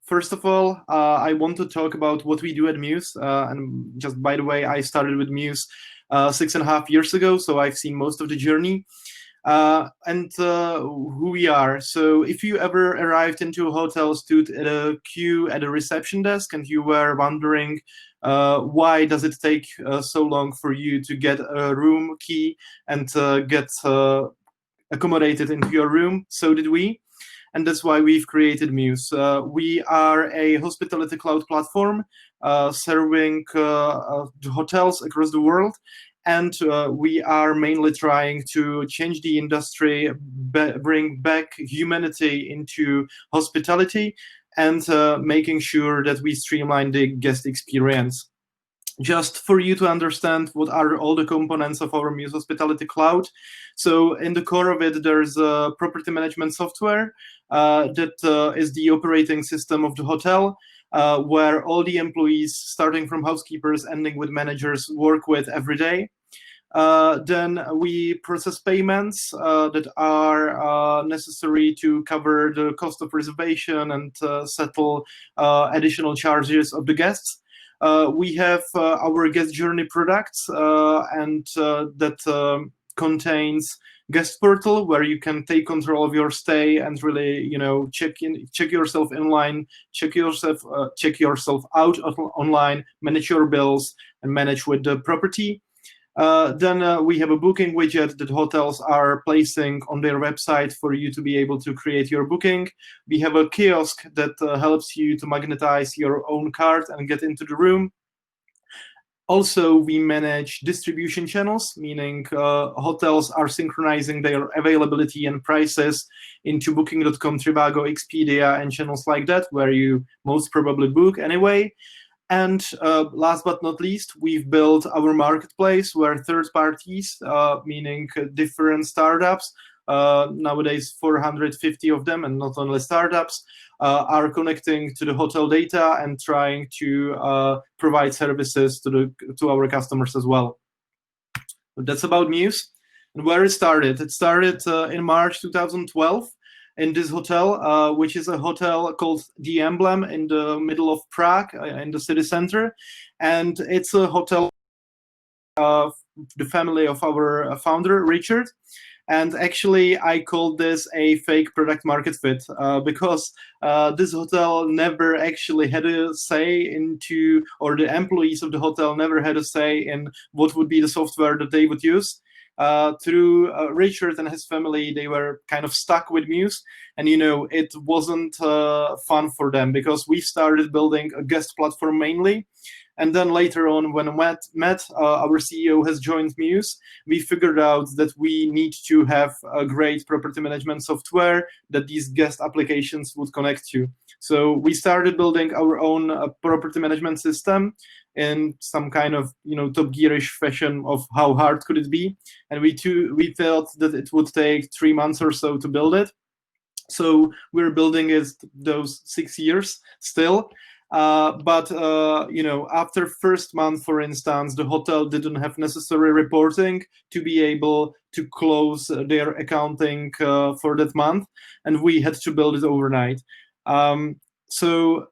First of all, I want to talk about what we do at Mews. And just by the way, I started with Mews 6.5 years ago, so I've seen most of the journey. and who we are. So if you ever arrived into a hotel, stood at a queue at a reception desk, and you were wondering why does it take so long for you to get a room key and get accommodated into your room, so did we. And that's why we've created Mews. We are a hospitality cloud platform serving hotels across the world. And we are mainly trying to change the industry, bring back humanity into hospitality, and making sure that we streamline the guest experience. Just for you to understand what are all the components of our Mews Hospitality Cloud. So in the core of it, there's a property management software that is the operating system of the hotel, where all the employees, starting from housekeepers, ending with managers, work with every day. Then we process payments that are necessary to cover the cost of reservation and settle additional charges of the guests. We have our guest journey products, and that contains guest portal, where you can take control of your stay and really, check yourself in line, check yourself out online, manage your bills, and manage with the property. Then we have a booking widget that hotels are placing on their website for you to be able to create your booking. We have a kiosk that helps you to magnetize your own card and get into the room. Also, we manage distribution channels, meaning hotels are synchronizing their availability and prices into Booking.com, Trivago, Expedia, and channels like that, where you most probably book anyway. And last but not least, we've built our marketplace where third parties, meaning different startups, nowadays 450 of them, and not only startups, are connecting to the hotel data and trying to provide services to our customers as well. But that's about Mews. And where it started. It started in March 2012. In this hotel, which is a hotel called The Emblem in the middle of Prague, in the city center. And it's a hotel of the family of our founder, Richard. And actually, I called this a fake product market fit because this hotel never actually had a say into, or the employees of the hotel never had a say in what would be the software that they would use. Through Richard and his family, they were kind of stuck with Mews, and it wasn't fun for them, because we started building a guest platform mainly, and then later on, when Matt, our CEO, has joined Mews, we figured out that we need to have a great property management software that these guest applications would connect to. So we started building our own property management system in some kind of Top Gearish fashion of how hard could it be, and we thought that it would take 3 months or so to build it. So we're building it those 6 years still. But after first month, for instance, the hotel didn't have necessary reporting to be able to close their accounting for that month, and we had to build it overnight. So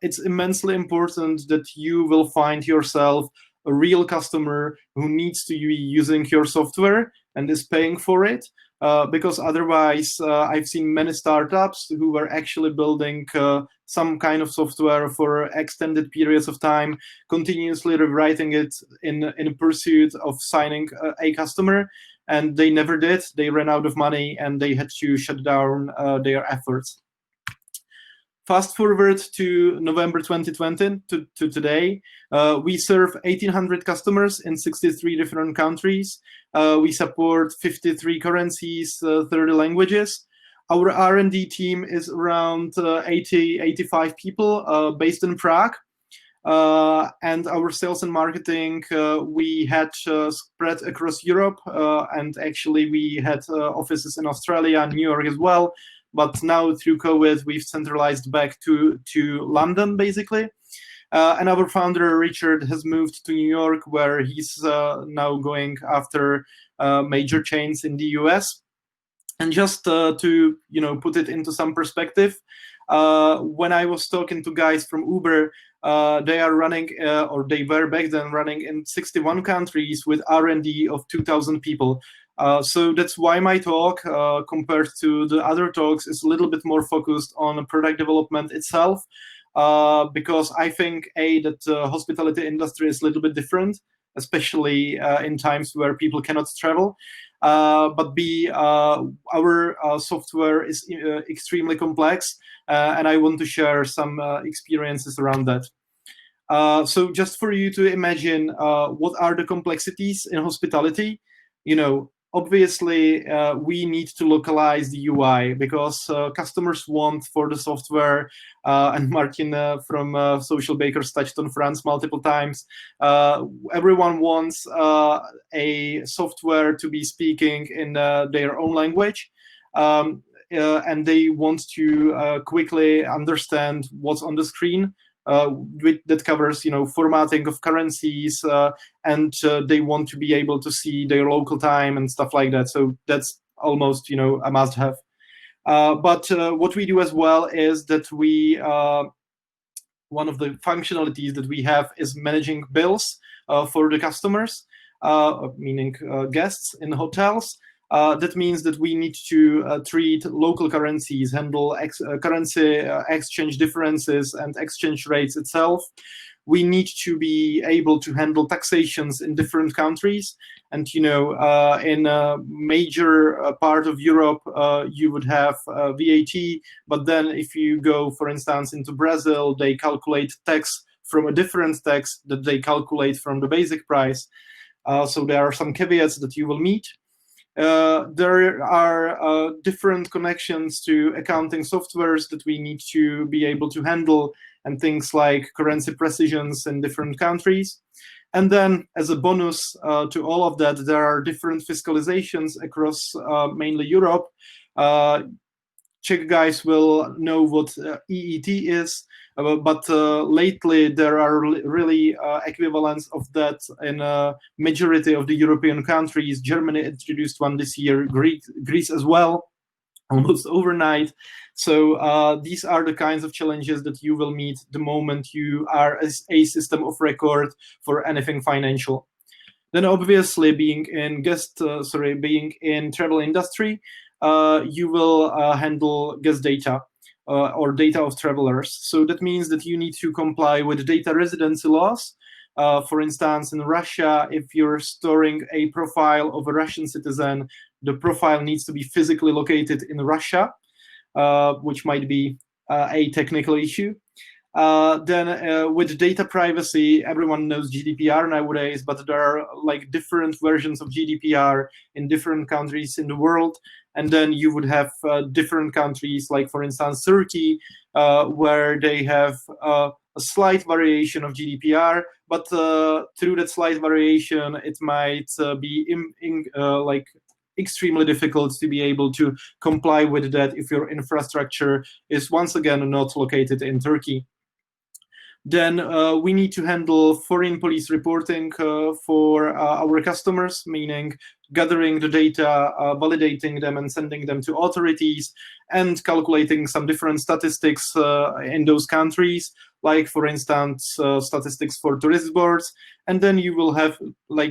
it's immensely important that you will find yourself a real customer who needs to be using your software and is paying for it. Because otherwise, I've seen many startups who were actually building some kind of software for extended periods of time, continuously rewriting it in pursuit of signing a customer, and they never did. They ran out of money and they had to shut down their efforts. Fast forward to November 2020 to today, we serve 1,800 customers in 63 different countries. We support 53 currencies, 30 languages. Our R&D team is around 85 people based in Prague. And our sales and marketing, we had spread across Europe, and actually we had offices in Australia and New York as well. But now through COVID, we've centralized back to London, basically. And our founder, Richard, has moved to New York, where he's now going after major chains in the US. And just to put it into some perspective, when I was talking to guys from Uber, they are running, or they were back then running in 61 countries with R&D of 2,000 people. So that's why my talk, compared to the other talks, is a little bit more focused on product development itself, because I think that the hospitality industry is a little bit different, especially in times where people cannot travel. But B, our software is extremely complex, and I want to share some experiences around that. So just for you to imagine what are the complexities in hospitality, obviously we need to localize the UI, because customers want for the software, and Martin from Socialbakers touched on France multiple times, everyone wants a software to be speaking in their own language. And they want to quickly understand what's on the screen. That covers, formatting of currencies, and they want to be able to see their local time and stuff like that. So that's almost, a must-have. But what we do as well is that we, one of the functionalities that we have is managing bills for the customers, meaning guests in hotels. That means that we need to treat local currencies, handle currency exchange differences and exchange rates itself. We need to be able to handle taxations in different countries. And, in a major part of Europe, you would have VAT. But then if you go, for instance, into Brazil, they calculate tax from a different tax that they calculate from the basic price. So there are some caveats that you will meet. There are different connections to accounting softwares that we need to be able to handle, and things like currency precisions in different countries. And then, as a bonus to all of that, there are different fiscalizations across mainly Europe. Czech guys will know what EET is, but lately there are really equivalents of that in a majority of the European countries. Germany introduced one this year, Greece as well, almost overnight. So these are the kinds of challenges that you will meet the moment you are a system of record for anything financial. Then obviously being in travel industry, you will handle guest data or data of travelers. So that means that you need to comply with data residency laws. For instance, in Russia, if you're storing a profile of a Russian citizen, the profile needs to be physically located in Russia, which might be a technical issue. Then with data privacy, everyone knows GDPR nowadays, but there are different versions of GDPR in different countries in the world. And then you would have different countries, like for instance Turkey, where they have a slight variation of GDPR, but through that slight variation, it might be extremely difficult to be able to comply with that if your infrastructure is once again not located in Turkey. Then we need to handle foreign police reporting for our customers, meaning gathering the data, validating them and sending them to authorities, and calculating some different statistics in those countries, like for instance, statistics for tourist boards. And then you will have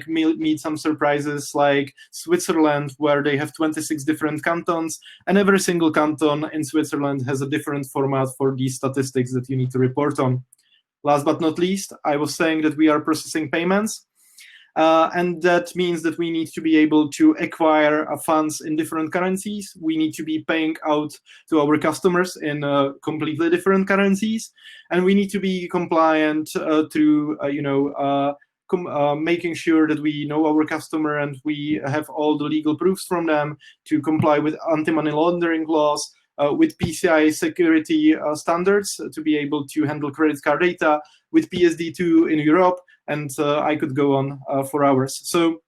meet some surprises like Switzerland, where they have 26 different cantons, and every single canton in Switzerland has a different format for these statistics that you need to report on. Last but not least, I was saying that we are processing payments, and that means that we need to be able to acquire funds in different currencies. We need to be paying out to our customers in completely different currencies, and we need to be compliant through making sure that we know our customer and we have all the legal proofs from them to comply with anti-money laundering laws, with PCI security standards to be able to handle credit card data, with PSD2 in Europe, and I could go on for hours. So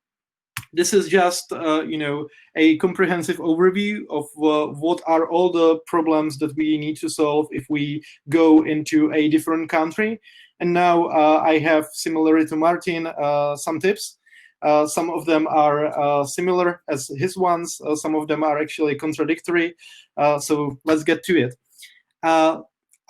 this is just a comprehensive overview of what are all the problems that we need to solve if we go into a different country. And now I have, similarly to Martin, some tips. Some of them are similar as his ones. Some of them are actually contradictory. So let's get to it.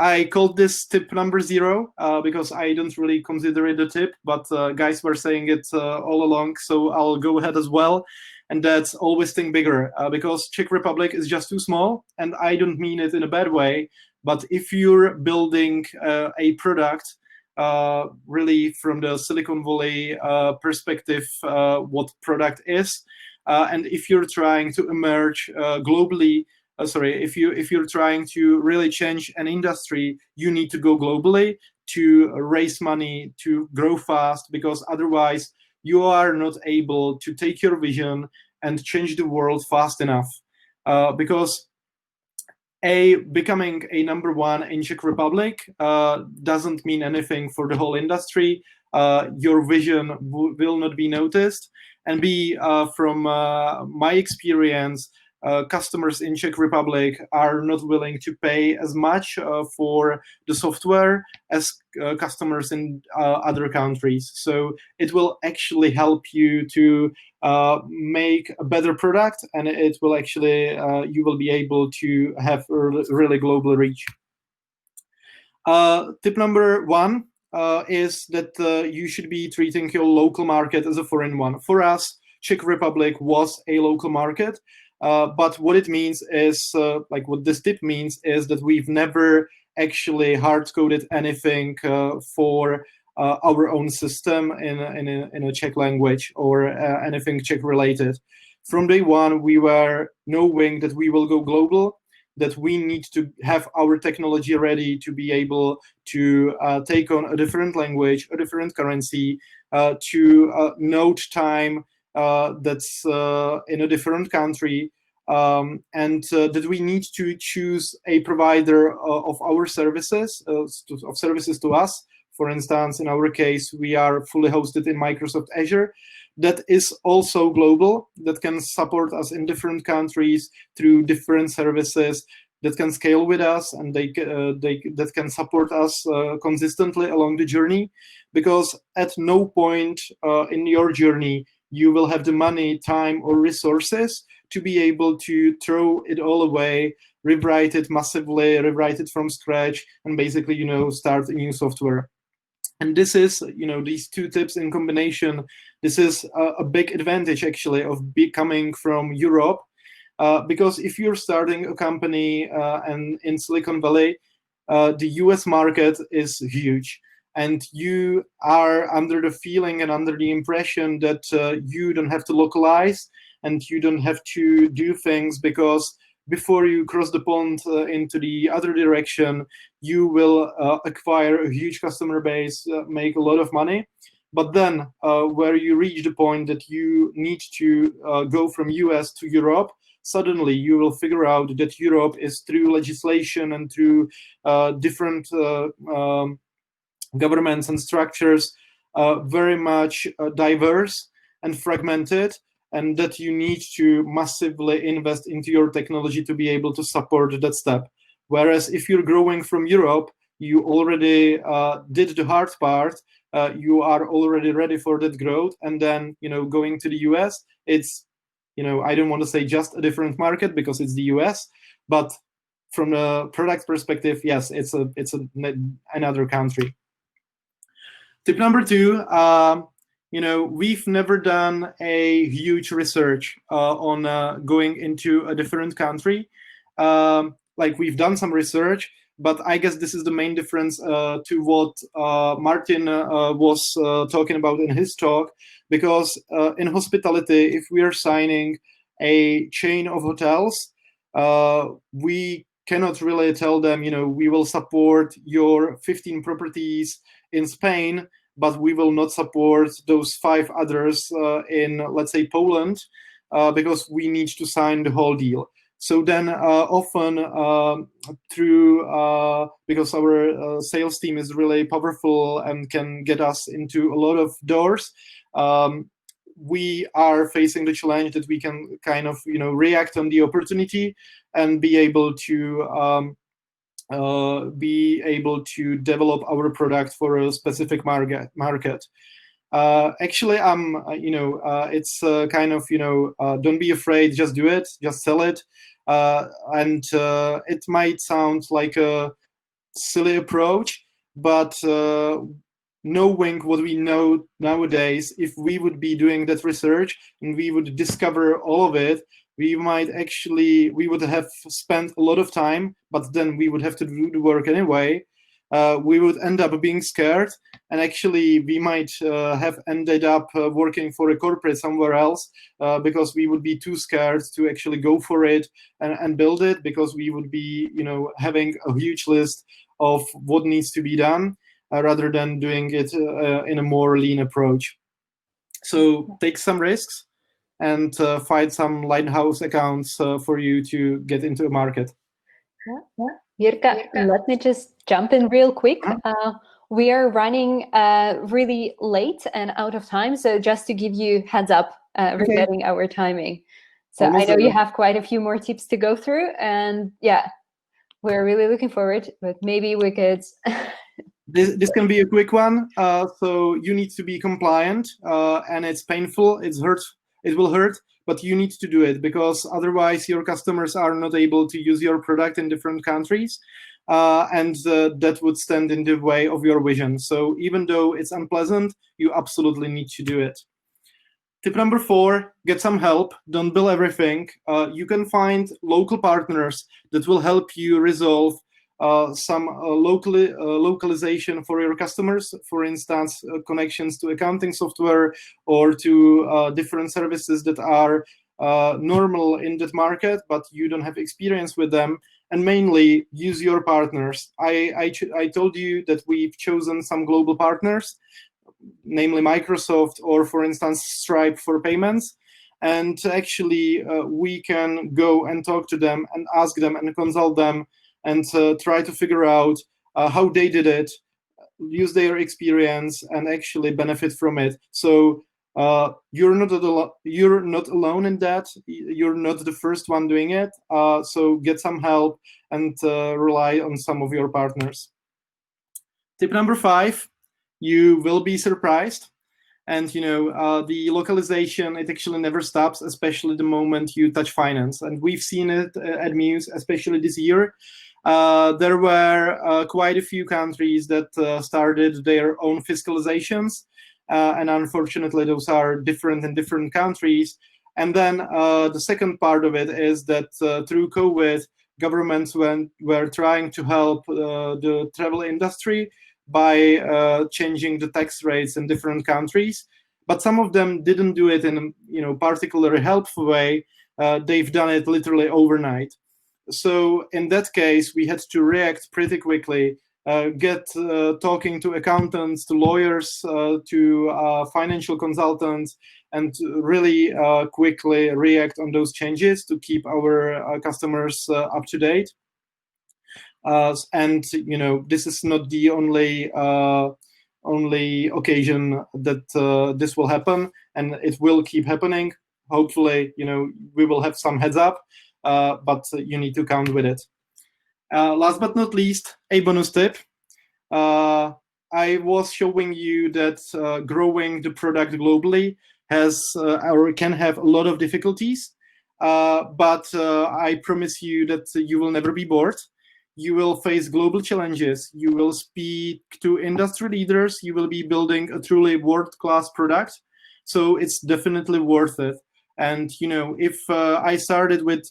I called this tip number 0 because I don't really consider it a tip, but guys were saying it all along, so I'll go ahead as well. And that's always think bigger, because Czech Republic is just too small, and I don't mean it in a bad way, but if you're building a product really from the Silicon Valley perspective, what product is, and if you're trying to emerge globally, if you're trying to really change an industry, you need to go globally to raise money, to grow fast, because otherwise you are not able to take your vision and change the world fast enough. Because becoming a number 1 in Czech Republic doesn't mean anything for the whole industry. Your vision will not be noticed. And B, from my experience, customers in Czech Republic are not willing to pay as much for the software as customers in other countries. So it will actually help you to make a better product, and it will actually, you will be able to have a really global reach. Tip number 1 is that you should be treating your local market as a foreign one. For us, Czech Republic was a local market. But what it means is, what this tip means is that we've never actually hard-coded anything for our own system in a Czech language or anything Czech-related. From day one, we were knowing that we will go global, that we need to have our technology ready to be able to take on a different language, a different currency, to note time that's in a different country, and that we need to choose a provider of our services, of services to us. For instance, in our case, we are fully hosted in Microsoft Azure. That is also global, that can support us in different countries through different services, that can scale with us, and that can support us consistently along the journey. Because at no point in your journey you will have the money, time, or resources to be able to throw it all away, rewrite it massively, rewrite it from scratch, and basically, start a new software. And this is, these two tips in combination, this is a big advantage actually of becoming from Europe, because if you're starting a company and in Silicon Valley, the US market is huge. And you are under the feeling and under the impression that you don't have to localize and you don't have to do things, because before you cross the pond into the other direction, you will acquire a huge customer base, make a lot of money. But then where you reach the point that you need to go from US to Europe, suddenly you will figure out that Europe is, through legislation and through different governments and structures, very much diverse and fragmented, and that you need to massively invest into your technology to be able to support that step. Whereas if you're growing from Europe, you already did the hard part, you are already ready for that growth, and then going to the US, it's I don't want to say just a different market because it's the US, but from a product perspective, yes, it's another country. Tip number 2, we've never done a huge research on going into a different country. We've done some research, but I guess this is the main difference to what Martin was talking about in his talk, because in hospitality, if we are signing a chain of hotels, we cannot really tell them, we will support your 15 properties in Spain, but we will not support those 5 others in, let's say, Poland, because we need to sign the whole deal. So then often because our sales team is really powerful and can get us into a lot of doors, we are facing the challenge that we can kind of, react on the opportunity and be able to develop our product for a specific market. Actually, it's kind of, don't be afraid, just do it, just sell it. And it might sound like a silly approach, but knowing what we know nowadays, if we would be doing that research and we would discover all of it, we would have spent a lot of time, but then we would have to do the work anyway. We would end up being scared, and actually we might have ended up working for a corporate somewhere else because we would be too scared to actually go for it and build it, because we would be, having a huge list of what needs to be done rather than doing it in a more lean approach. So take some risks and find some lighthouse accounts for you to get into a market. Jirka, let me just jump in real quick. We are running really late and out of time, so just to give you heads up regarding our timing. So I know you have quite a few more tips to go through, and yeah, we're really looking forward, but maybe we could... This can be a quick one. So you need to be compliant, and it's painful, it will hurt, but you need to do it, because otherwise your customers are not able to use your product in different countries, and that would stand in the way of your vision. So even though it's unpleasant, you absolutely need to do it. Tip number 4, get some help. Don't build everything. You can find local partners that will help you resolve some localization for your customers, for instance, connections to accounting software or to different services that are normal in that market, but you don't have experience with them. And mainly, use your partners. I told you that we've chosen some global partners, namely Microsoft or, for instance, Stripe for payments. And actually, we can go and talk to them and ask them and consult them and try to figure out how they did it, use their experience, and actually benefit from it. So you're not alone in that. You're not the first one doing it. So get some help and rely on some of your partners. Tip number 5, you will be surprised. And the localization, it actually never stops, especially the moment you touch finance. And we've seen it at Mews, especially this year. There were quite a few countries that started their own fiscalizations, and unfortunately those are different in different countries. And then the second part of it is that through COVID, governments were trying to help the travel industry by changing the tax rates in different countries, but some of them didn't do it in a particularly helpful way. They've done it literally overnight. So in that case, we had to react pretty quickly, get talking to accountants, to lawyers, to financial consultants, and really quickly react on those changes to keep our customers up to date. And this is not the only occasion that this will happen, and it will keep happening. Hopefully, we will have some heads up. But you need to count with it. Last but not least, a bonus tip. I was showing you that growing the product globally can have a lot of difficulties, but I promise you that you will never be bored. You will face global challenges. You will speak to industry leaders. You will be building a truly world-class product. So it's definitely worth it. And if I started with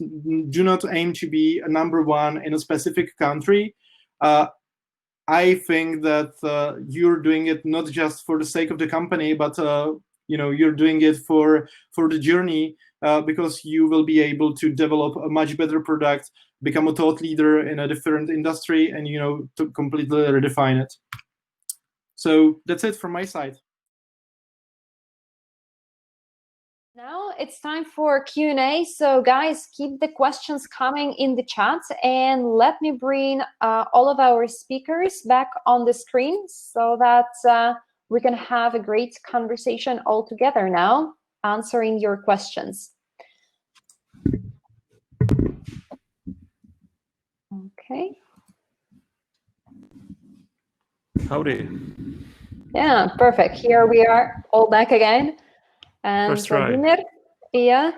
do not aim to be a number 1 in a specific country, I think that you're doing it not just for the sake of the company, but you're doing it for the journey, because you will be able to develop a much better product, become a thought leader in a different industry, and to completely redefine it. So that's it from my side. Now it's time for Q&A. So guys, keep the questions coming in the chat, and let me bring all of our speakers back on the screen so that we can have a great conversation all together now, answering your questions. Okay. Howdy. Yeah, perfect. Here we are, all back again. And Vladimir, yeah,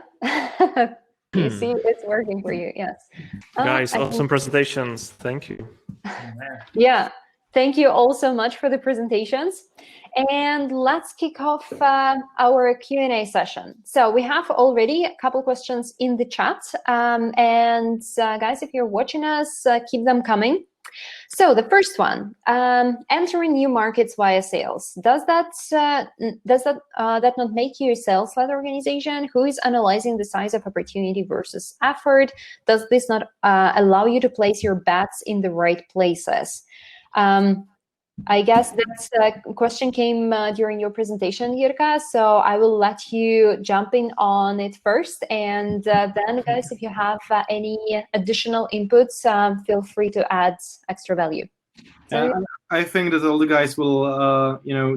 you see it's working for you, yes. Guys, awesome presentations. Thank you. Yeah, thank you all so much for the presentations. And let's kick off our Q&A session. So we have already a couple questions in the chat. Guys, if you're watching us, keep them coming. So the first one, entering new markets via sales. Does that not make you a sales-led organization? Who is analyzing the size of opportunity versus effort? Does this not allow you to place your bets in the right places? I guess that question came during your presentation, Jirka, so I will let you jump in on it first, and then, guys, if you have any additional inputs, feel free to add extra value. I think that all the guys will,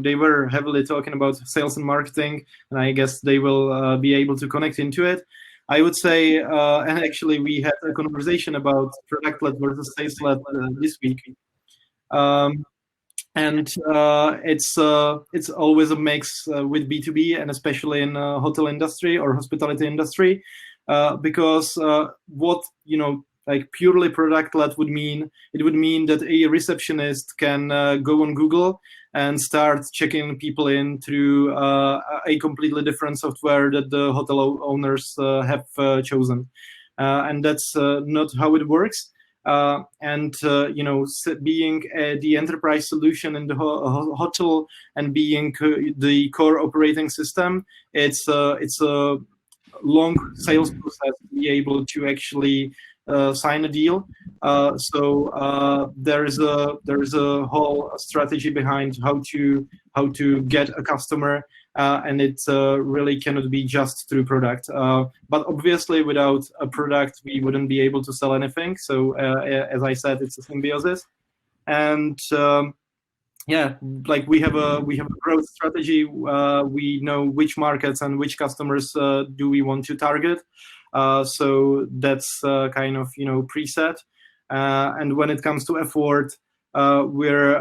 they were heavily talking about sales and marketing, and I guess they will be able to connect into it. I would say, and actually we had a conversation about product-led versus sales-led this week. It's always a mix with B2B, and especially in hotel industry or hospitality industry, because what like purely product-led would mean, it would mean that a receptionist can go on Google and start checking people in through a completely different software that the hotel owners have chosen, and that's not how it works. Being the enterprise solution in the hotel and being the core operating system, it's a long sales process to be able to actually sign a deal. So there is a whole strategy behind how to get a customer, and it really cannot be just through product. But obviously, without a product, we wouldn't be able to sell anything. So as I said, it's a symbiosis. And like we have a growth strategy. We know which markets and which customers do we want to target. So that's kind of preset. And when it comes to effort, we're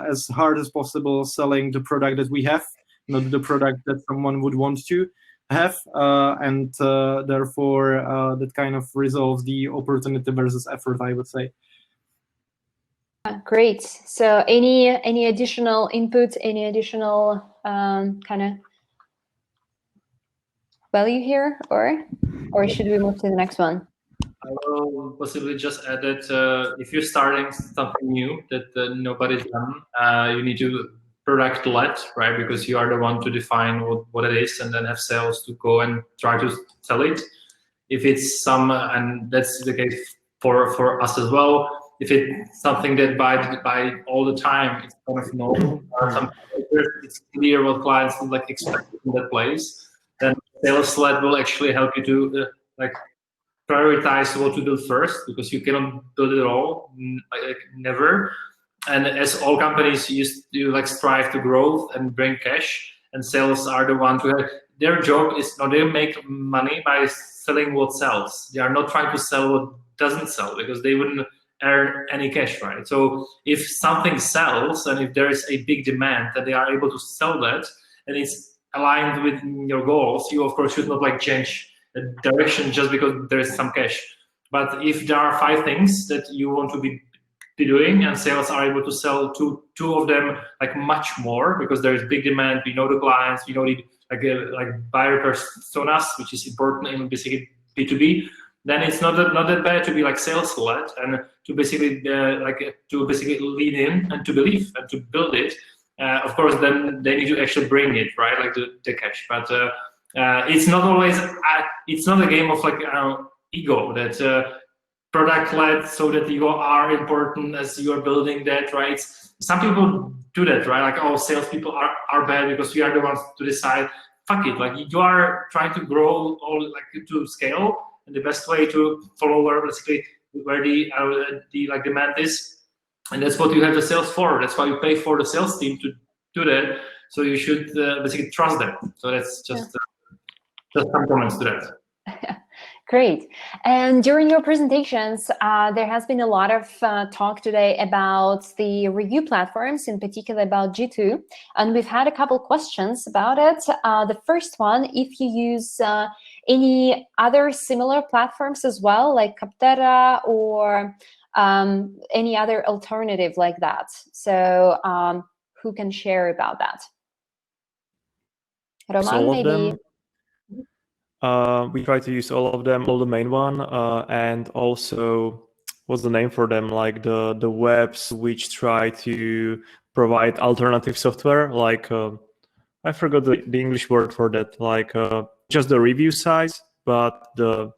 as hard as possible selling the product that we have, not the product that someone would want to have, and therefore that kind of resolves the opportunity versus effort, I would say. Great. So any additional input, any additional kind of value here, or should we move to the next one? I will possibly just add that if you're starting something new that nobody's done, you need to product-led, right? Because you are the one to define what it is, and then have sales to go and try to sell it. If it's and that's the case for us as well. If it's something that by all the time, it's kind of normal. It's clear what clients would like expect in that place. Then sales-led will actually help you to prioritize what to build first, because you cannot build it all, never. And as all companies, you strive to grow and bring cash, and sales are the one to their job is they make money by selling what sells. They are not trying to sell what doesn't sell, because they wouldn't earn any cash, right? So if something sells and if there is a big demand that they are able to sell that and it's aligned with your goals, you of course should not change the direction just because there is some cash. But if there are 5 things that you want to be doing and sales are able to sell two of them much more, because there is big demand, we know the clients, we know the buyer personas, which is important in basically B2B, then it's not that bad to be sales-led and to basically lean in and to believe and to build it. Of course, then they need to actually bring it, right, the cash. But it's not always. It's not a game of ego that product-led, so that ego are important as you are building that, right? Some people do that, right? Oh, salespeople are bad because we are the ones to decide. Fuck it, you are trying to grow all to scale. And the best way to follow where the demand is, and that's what you have the sales for. That's why you pay for the sales team to do that. So you should basically trust them. So that's just some comments to that. Great. And during your presentations, there has been a lot of talk today about the review platforms, in particular about G2, and we've had a couple questions about it. The first one, if you use any other similar platforms as well, like Capterra or any other alternative like that. So who can share about that? Roman, maybe. We try to use all of them, all the main one, and also what's the name for them? Like the webs which try to provide alternative software, like I forgot the English word for that, like just the review sites, but the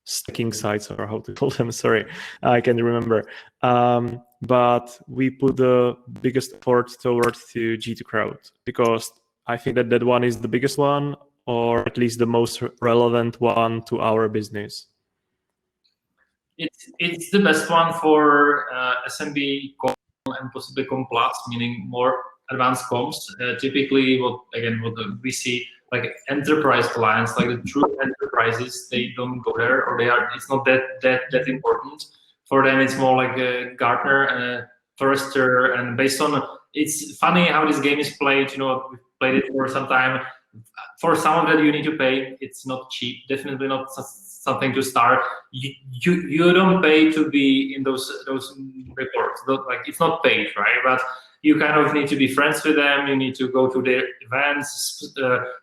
stacking sites, or how to call them, sorry, I can't remember. But we put the biggest effort towards to G2 Crowd, because I think that that one is the biggest one, or at least the most relevant one to our business. It's the best one for SMB com and possibly com plus, meaning more advanced comms. Typically, what we see, like enterprise clients, like the true enterprises, they don't go there, or it's not that important for them. It's more like a Gartner and a Forrester, and based on, it's funny how this game is played. You know, we've played it for some time. For some of that, you need to pay. It's not cheap. Definitely not something to start. You don't pay to be in those reports. Like, it's not paid, right? But you kind of need to be friends with them. You need to go to their events,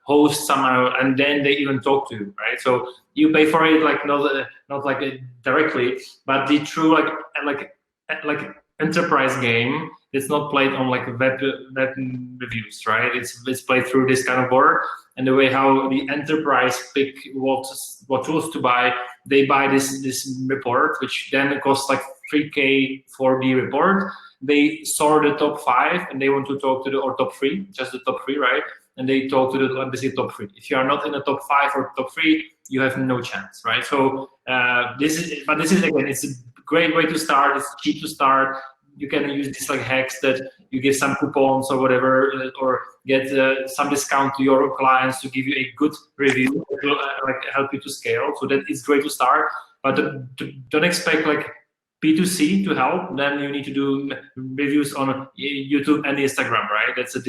host somehow, and then they even talk to you, right? So you pay for it, like not like directly, but the true like enterprise game. It's not played on like web reviews, right? It's played through this kind of board, and the way how the enterprise pick what tools to buy. They buy this report, which then costs like 3K for the report. They sort the top 5, and they want to talk to or top 3, just the top 3, right? And they talk to the basically top 3. If you are not in the top 5 or top 3, you have no chance, right? So this is again, it's a great way to start. It's cheap to start. You can use these like hacks that you give some coupons or whatever, or get some discount to your clients to give you a good review that will like help you to scale. So that is great to start, but don't expect like P2C to help. Then you need to do reviews on YouTube and Instagram, right? That's a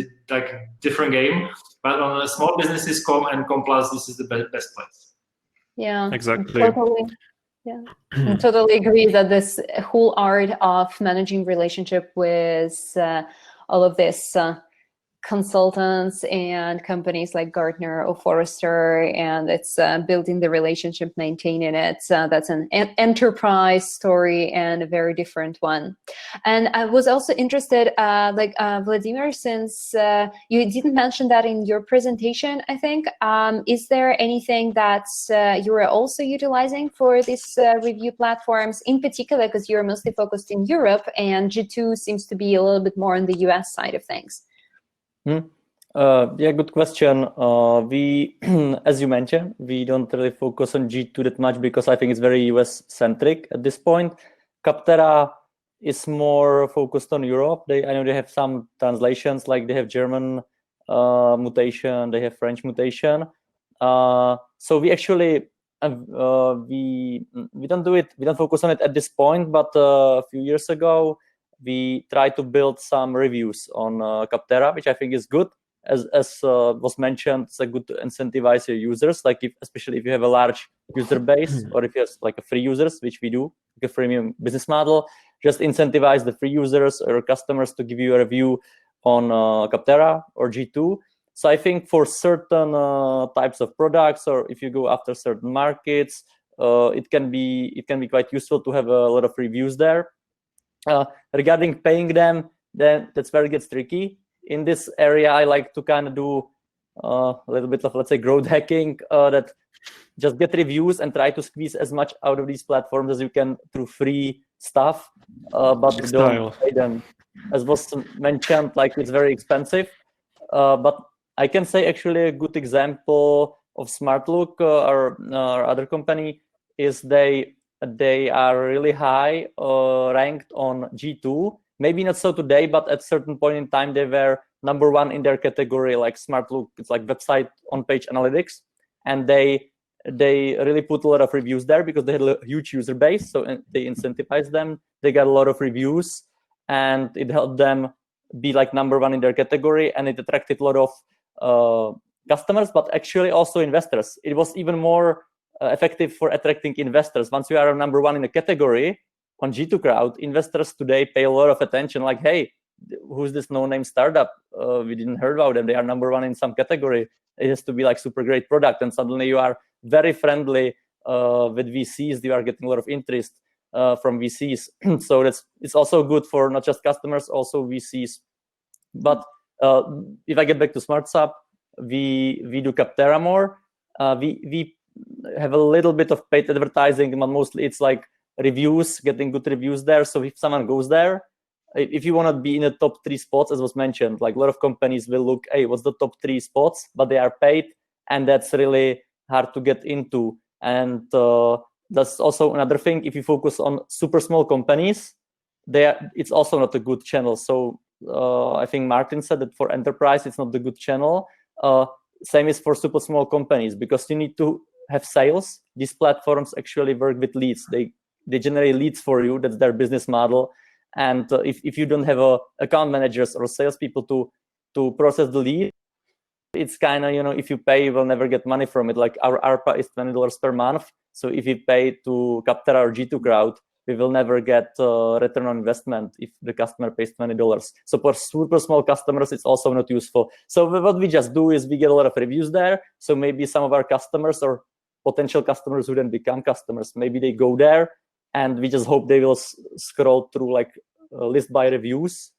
different game. But on a small businesses com and com plus, this is the best place. Yeah, exactly. Totally. Yeah, I totally agree that this whole art of managing relationship with all of this consultants and companies like Gartner or Forrester, and it's building the relationship, maintaining it. That's an enterprise story and a very different one. And I was also interested, Vladimir, since you didn't mention that in your presentation, I think, is there anything that you are also utilizing for these review platforms in particular, because you're mostly focused in Europe and G2 seems to be a little bit more on the US side of things? Yeah, good question. We, as you mentioned, we don't really focus on G2 that much because I think it's very US centric at this point. Capterra is more focused on Europe. I know they have some translations, like they have German mutation, they have French mutation. So we actually we don't do it. We don't focus on it at this point. But a few years ago, we tried to build some reviews on Capterra, which I think is good. As was mentioned, it's a good to incentivize your users, like especially if you have a large user base or if you have like a free users, which we do, like a freemium business model, just incentivize the free users or customers to give you a review on Capterra or G2. So I think for certain types of products, or if you go after certain markets, it can be quite useful to have a lot of reviews there. Regarding paying them, then that's where it gets tricky. In this area, I like to kind of do a little bit of, let's say, growth hacking, that just get reviews and try to squeeze as much out of these platforms as you can through free stuff, but don't pay them. As was mentioned, like it's very expensive. But I can say actually a good example of Smartlook, our other company, is they are really high ranked on G2. Maybe not so today, but at a certain point in time, they were #1 in their category, like Smartlook. It's like website on-page analytics. And they really put a lot of reviews there because they had a huge user base. So they incentivized them. They got a lot of reviews, and it helped them be like #1 in their category. And it attracted a lot of customers, but actually also investors. It was even more effective for attracting investors. Once you are #1 in a category, on G2 Crowd, investors today pay a lot of attention, like, hey, who's this no-name startup? We didn't heard about them. They are number one in some category. It has to be like super great product. And suddenly you are very friendly with VCs. You are getting a lot of interest from VCs. So it's also good for not just customers, also VCs. But if I get back to Smartsupp, we do Captera more. We have a little bit of paid advertising, but mostly it's like reviews, getting good reviews there. So if someone goes there, if you want to be in the top 3 spots, as was mentioned, like a lot of companies will look, hey, what's the top 3 spots? But they are paid, and that's really hard to get into. And that's also another thing. If you focus on super small companies, it's also not a good channel. So I think Martin said that for enterprise, it's not the good channel. Same is for super small companies, because you need to have sales. These platforms actually work with leads. They generate leads for you. That's their business model. And if you don't have account managers or salespeople to process the lead, it's kind of, if you pay, you will never get money from it. Like our ARPA is $20 per month. So if you pay to Captera or G2 Crowd, we will never get return on investment if the customer pays $20. So for super small customers, it's also not useful. So what we just do is we get a lot of reviews there. So maybe some of our customers or potential customers who then become customers, maybe they go there, and we just hope they will scroll through like list by reviews,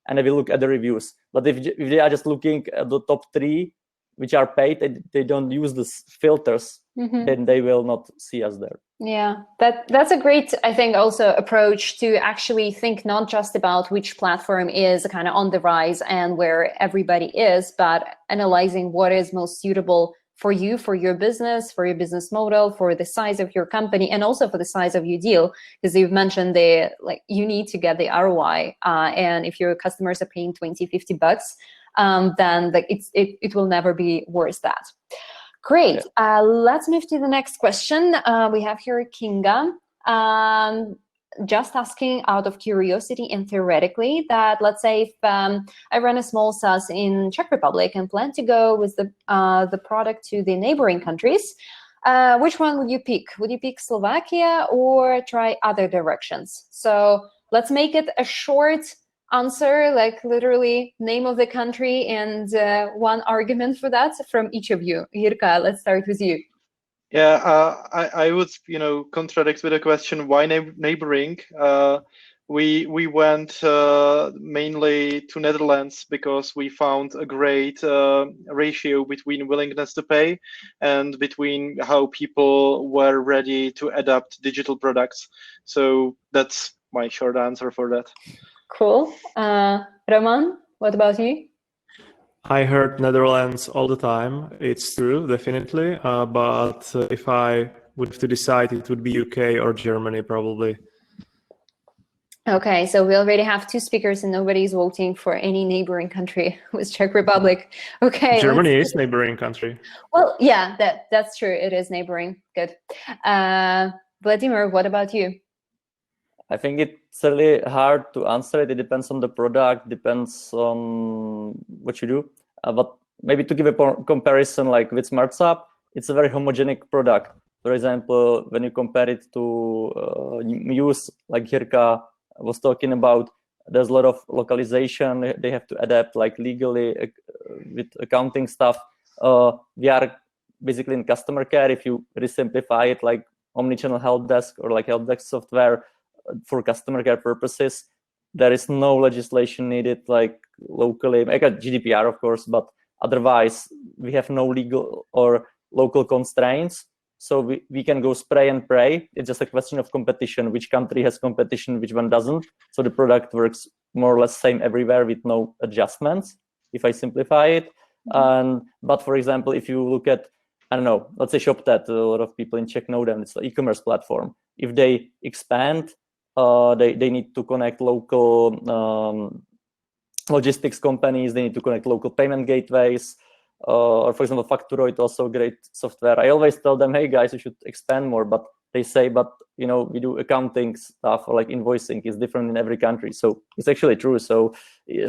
and they will look at the reviews. But if they are just looking at the top 3, which are paid, they don't use the filters, then they will not see us there. Yeah, that's a great, I think, also approach to actually think not just about which platform is kind of on the rise and where everybody is, but analyzing what is most suitable for you, for your business model, for the size of your company, and also for the size of your deal. Because you've mentioned you need to get the ROI, and if your customers are paying $20-$50, then it will never be worth that. Great. Yeah. Let's move to the next question. We have here Kinga. Just asking out of curiosity and theoretically that, let's say if I run a small SaaS in Czech Republic and plan to go with the product to the neighboring countries, which one would you pick? Would you pick Slovakia or try other directions? So let's make it a short answer, like literally name of the country and one argument for that from each of you. Jirka, let's start with you. Yeah, I would, contradict with a question, why neighboring? We went mainly to Netherlands because we found a great ratio between willingness to pay and between how people were ready to adapt digital products. So that's my short answer for that. Cool. Roman, what about you? I heard Netherlands all the time. It's true, definitely. But if I would have to decide, it would be UK or Germany, probably. Okay, so we already have 2 speakers and nobody's voting for any neighboring country with Czech Republic. Okay. Germany is neighboring country. Well, yeah, that's true. It is neighboring. Good. Vladimir, what about you? I think it's really hard to answer it. It depends on the product, depends on what you do. But maybe to give a comparison, like with Smartsupp, it's a very homogenic product. For example, when you compare it to Mews, like Jirka was talking about, there's a lot of localization. They have to adapt like legally with accounting stuff. We are basically in customer care. If you really simplify it, like omnichannel help desk or like help desk software, for customer care purposes, there is no legislation needed like locally, like a GDPR, of course, but otherwise we have no legal or local constraints. So we can go spray and pray. It's just a question of competition. Which country has competition, which one doesn't. So the product works more or less same everywhere with no adjustments, if I simplify it. But for example, if you look at, I don't know, let's say ShopTet, a lot of people in Czech know them. It's an e-commerce platform. If they expand, they need to connect local logistics companies. They need to connect local payment gateways. Or for example, Facturo is also great software. I always tell them, hey guys, you should expand more. But they say, but we do accounting stuff or like invoicing is different in every country. So it's actually true. So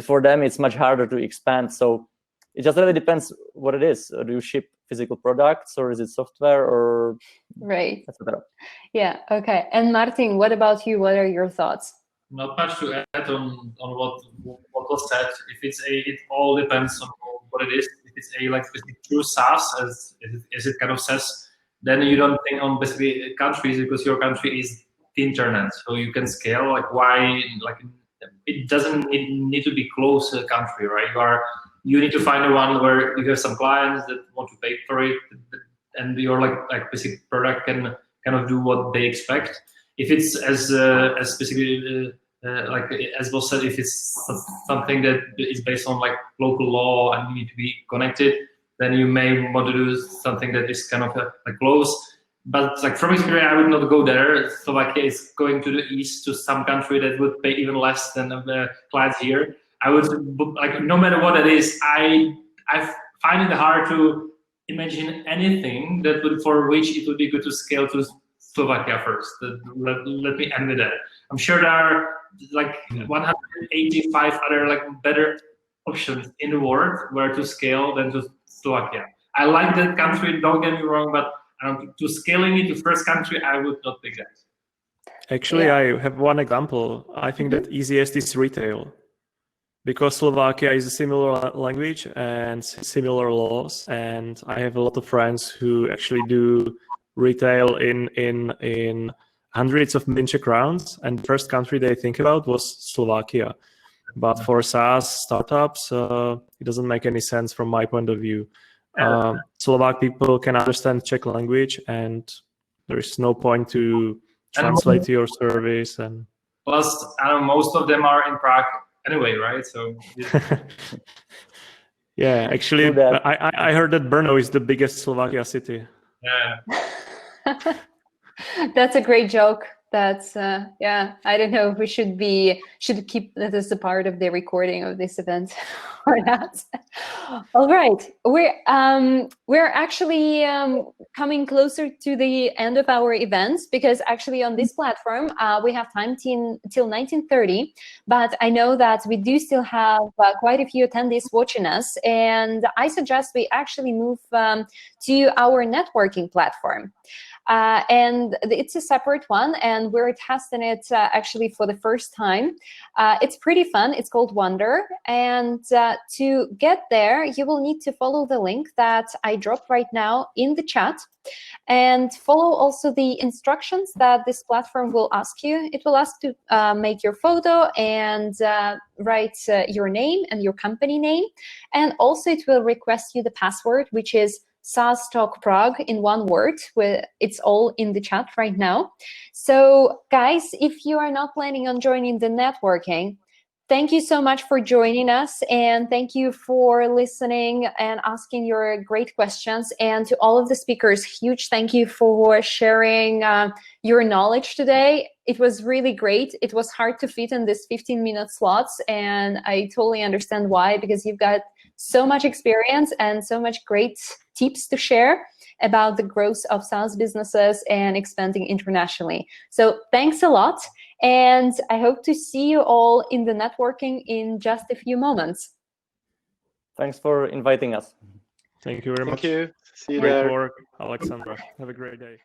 for them, it's much harder to expand. So it just really depends what it is. Do you ship physical products, or is it software, or Right. etc.? Yeah. Okay. And Martin, what about you? What are your thoughts? Not much to add on what was said. If it's it all depends on what it is. If it's like true SaaS, as it kind of says, then you don't think on basically countries, because your country is the internet, so you can scale. Like why? Like it doesn't need to be close to the country, right? You need to find the one where you have some clients that want to pay for it, and your like basic product can kind of do what they expect. If it's as specifically like as was said, if it's something that is based on like local law and you need to be connected, then you may want to do something that is kind of like close. But like from experience, I would not go there. Slovakia is going to the east to some country that would pay even less than the clients here. I would like, no matter what it is, I find it hard to imagine anything that would, for which it would be good to scale to Slovakia first. Let me end with that. I'm sure there are like 185 other like better options in the world where to scale than to Slovakia. I like that country, don't get me wrong, but to scaling it to first country, I would not pick that. Actually, I have one example. I think that easiest is retail, because Slovakia is a similar language and similar laws, and I have a lot of friends who actually do retail in hundreds of million Czech crowns, and the first country they think about was Slovakia. But for SaaS startups, it doesn't make any sense from my point of view. Slovak people can understand Czech language, and there is no point to translate your service. And plus, I don't know, most of them are in Prague anyway, right? So yeah, actually, I heard that Brno is the biggest Slovakia city. Yeah. That's a great joke. That's yeah. I don't know if we should keep that as a part of the recording of this event or not. All right, we're actually coming closer to the end of our events, because actually on this platform we have time till 19:30. But I know that we do still have quite a few attendees watching us, and I suggest we actually move to our networking platform. And it's a separate one, and we're testing it actually for the first time. It's pretty fun. It's called Wonder, and to get there, you will need to follow the link that I dropped right now in the chat, and follow also the instructions that this platform will ask you. It will ask to make your photo and write your name and your company name, and also it will request you the password, which is SaaStock Prague in one word. It's all in the chat right now. So guys, if you are not planning on joining the networking, thank you so much for joining us, and thank you for listening and asking your great questions. And to all of the speakers, huge thank you for sharing your knowledge today. It was really great. It was hard to fit in this 15-minute slots, and I totally understand why, because you've got so much experience and so much great tips to share about the growth of SaaS businesses and expanding internationally. So thanks a lot, and I hope to see you all in the networking in just a few moments. Thanks for inviting us. Thank you very much. Thank you. See you Great there. work, Alexandra. Have a great day.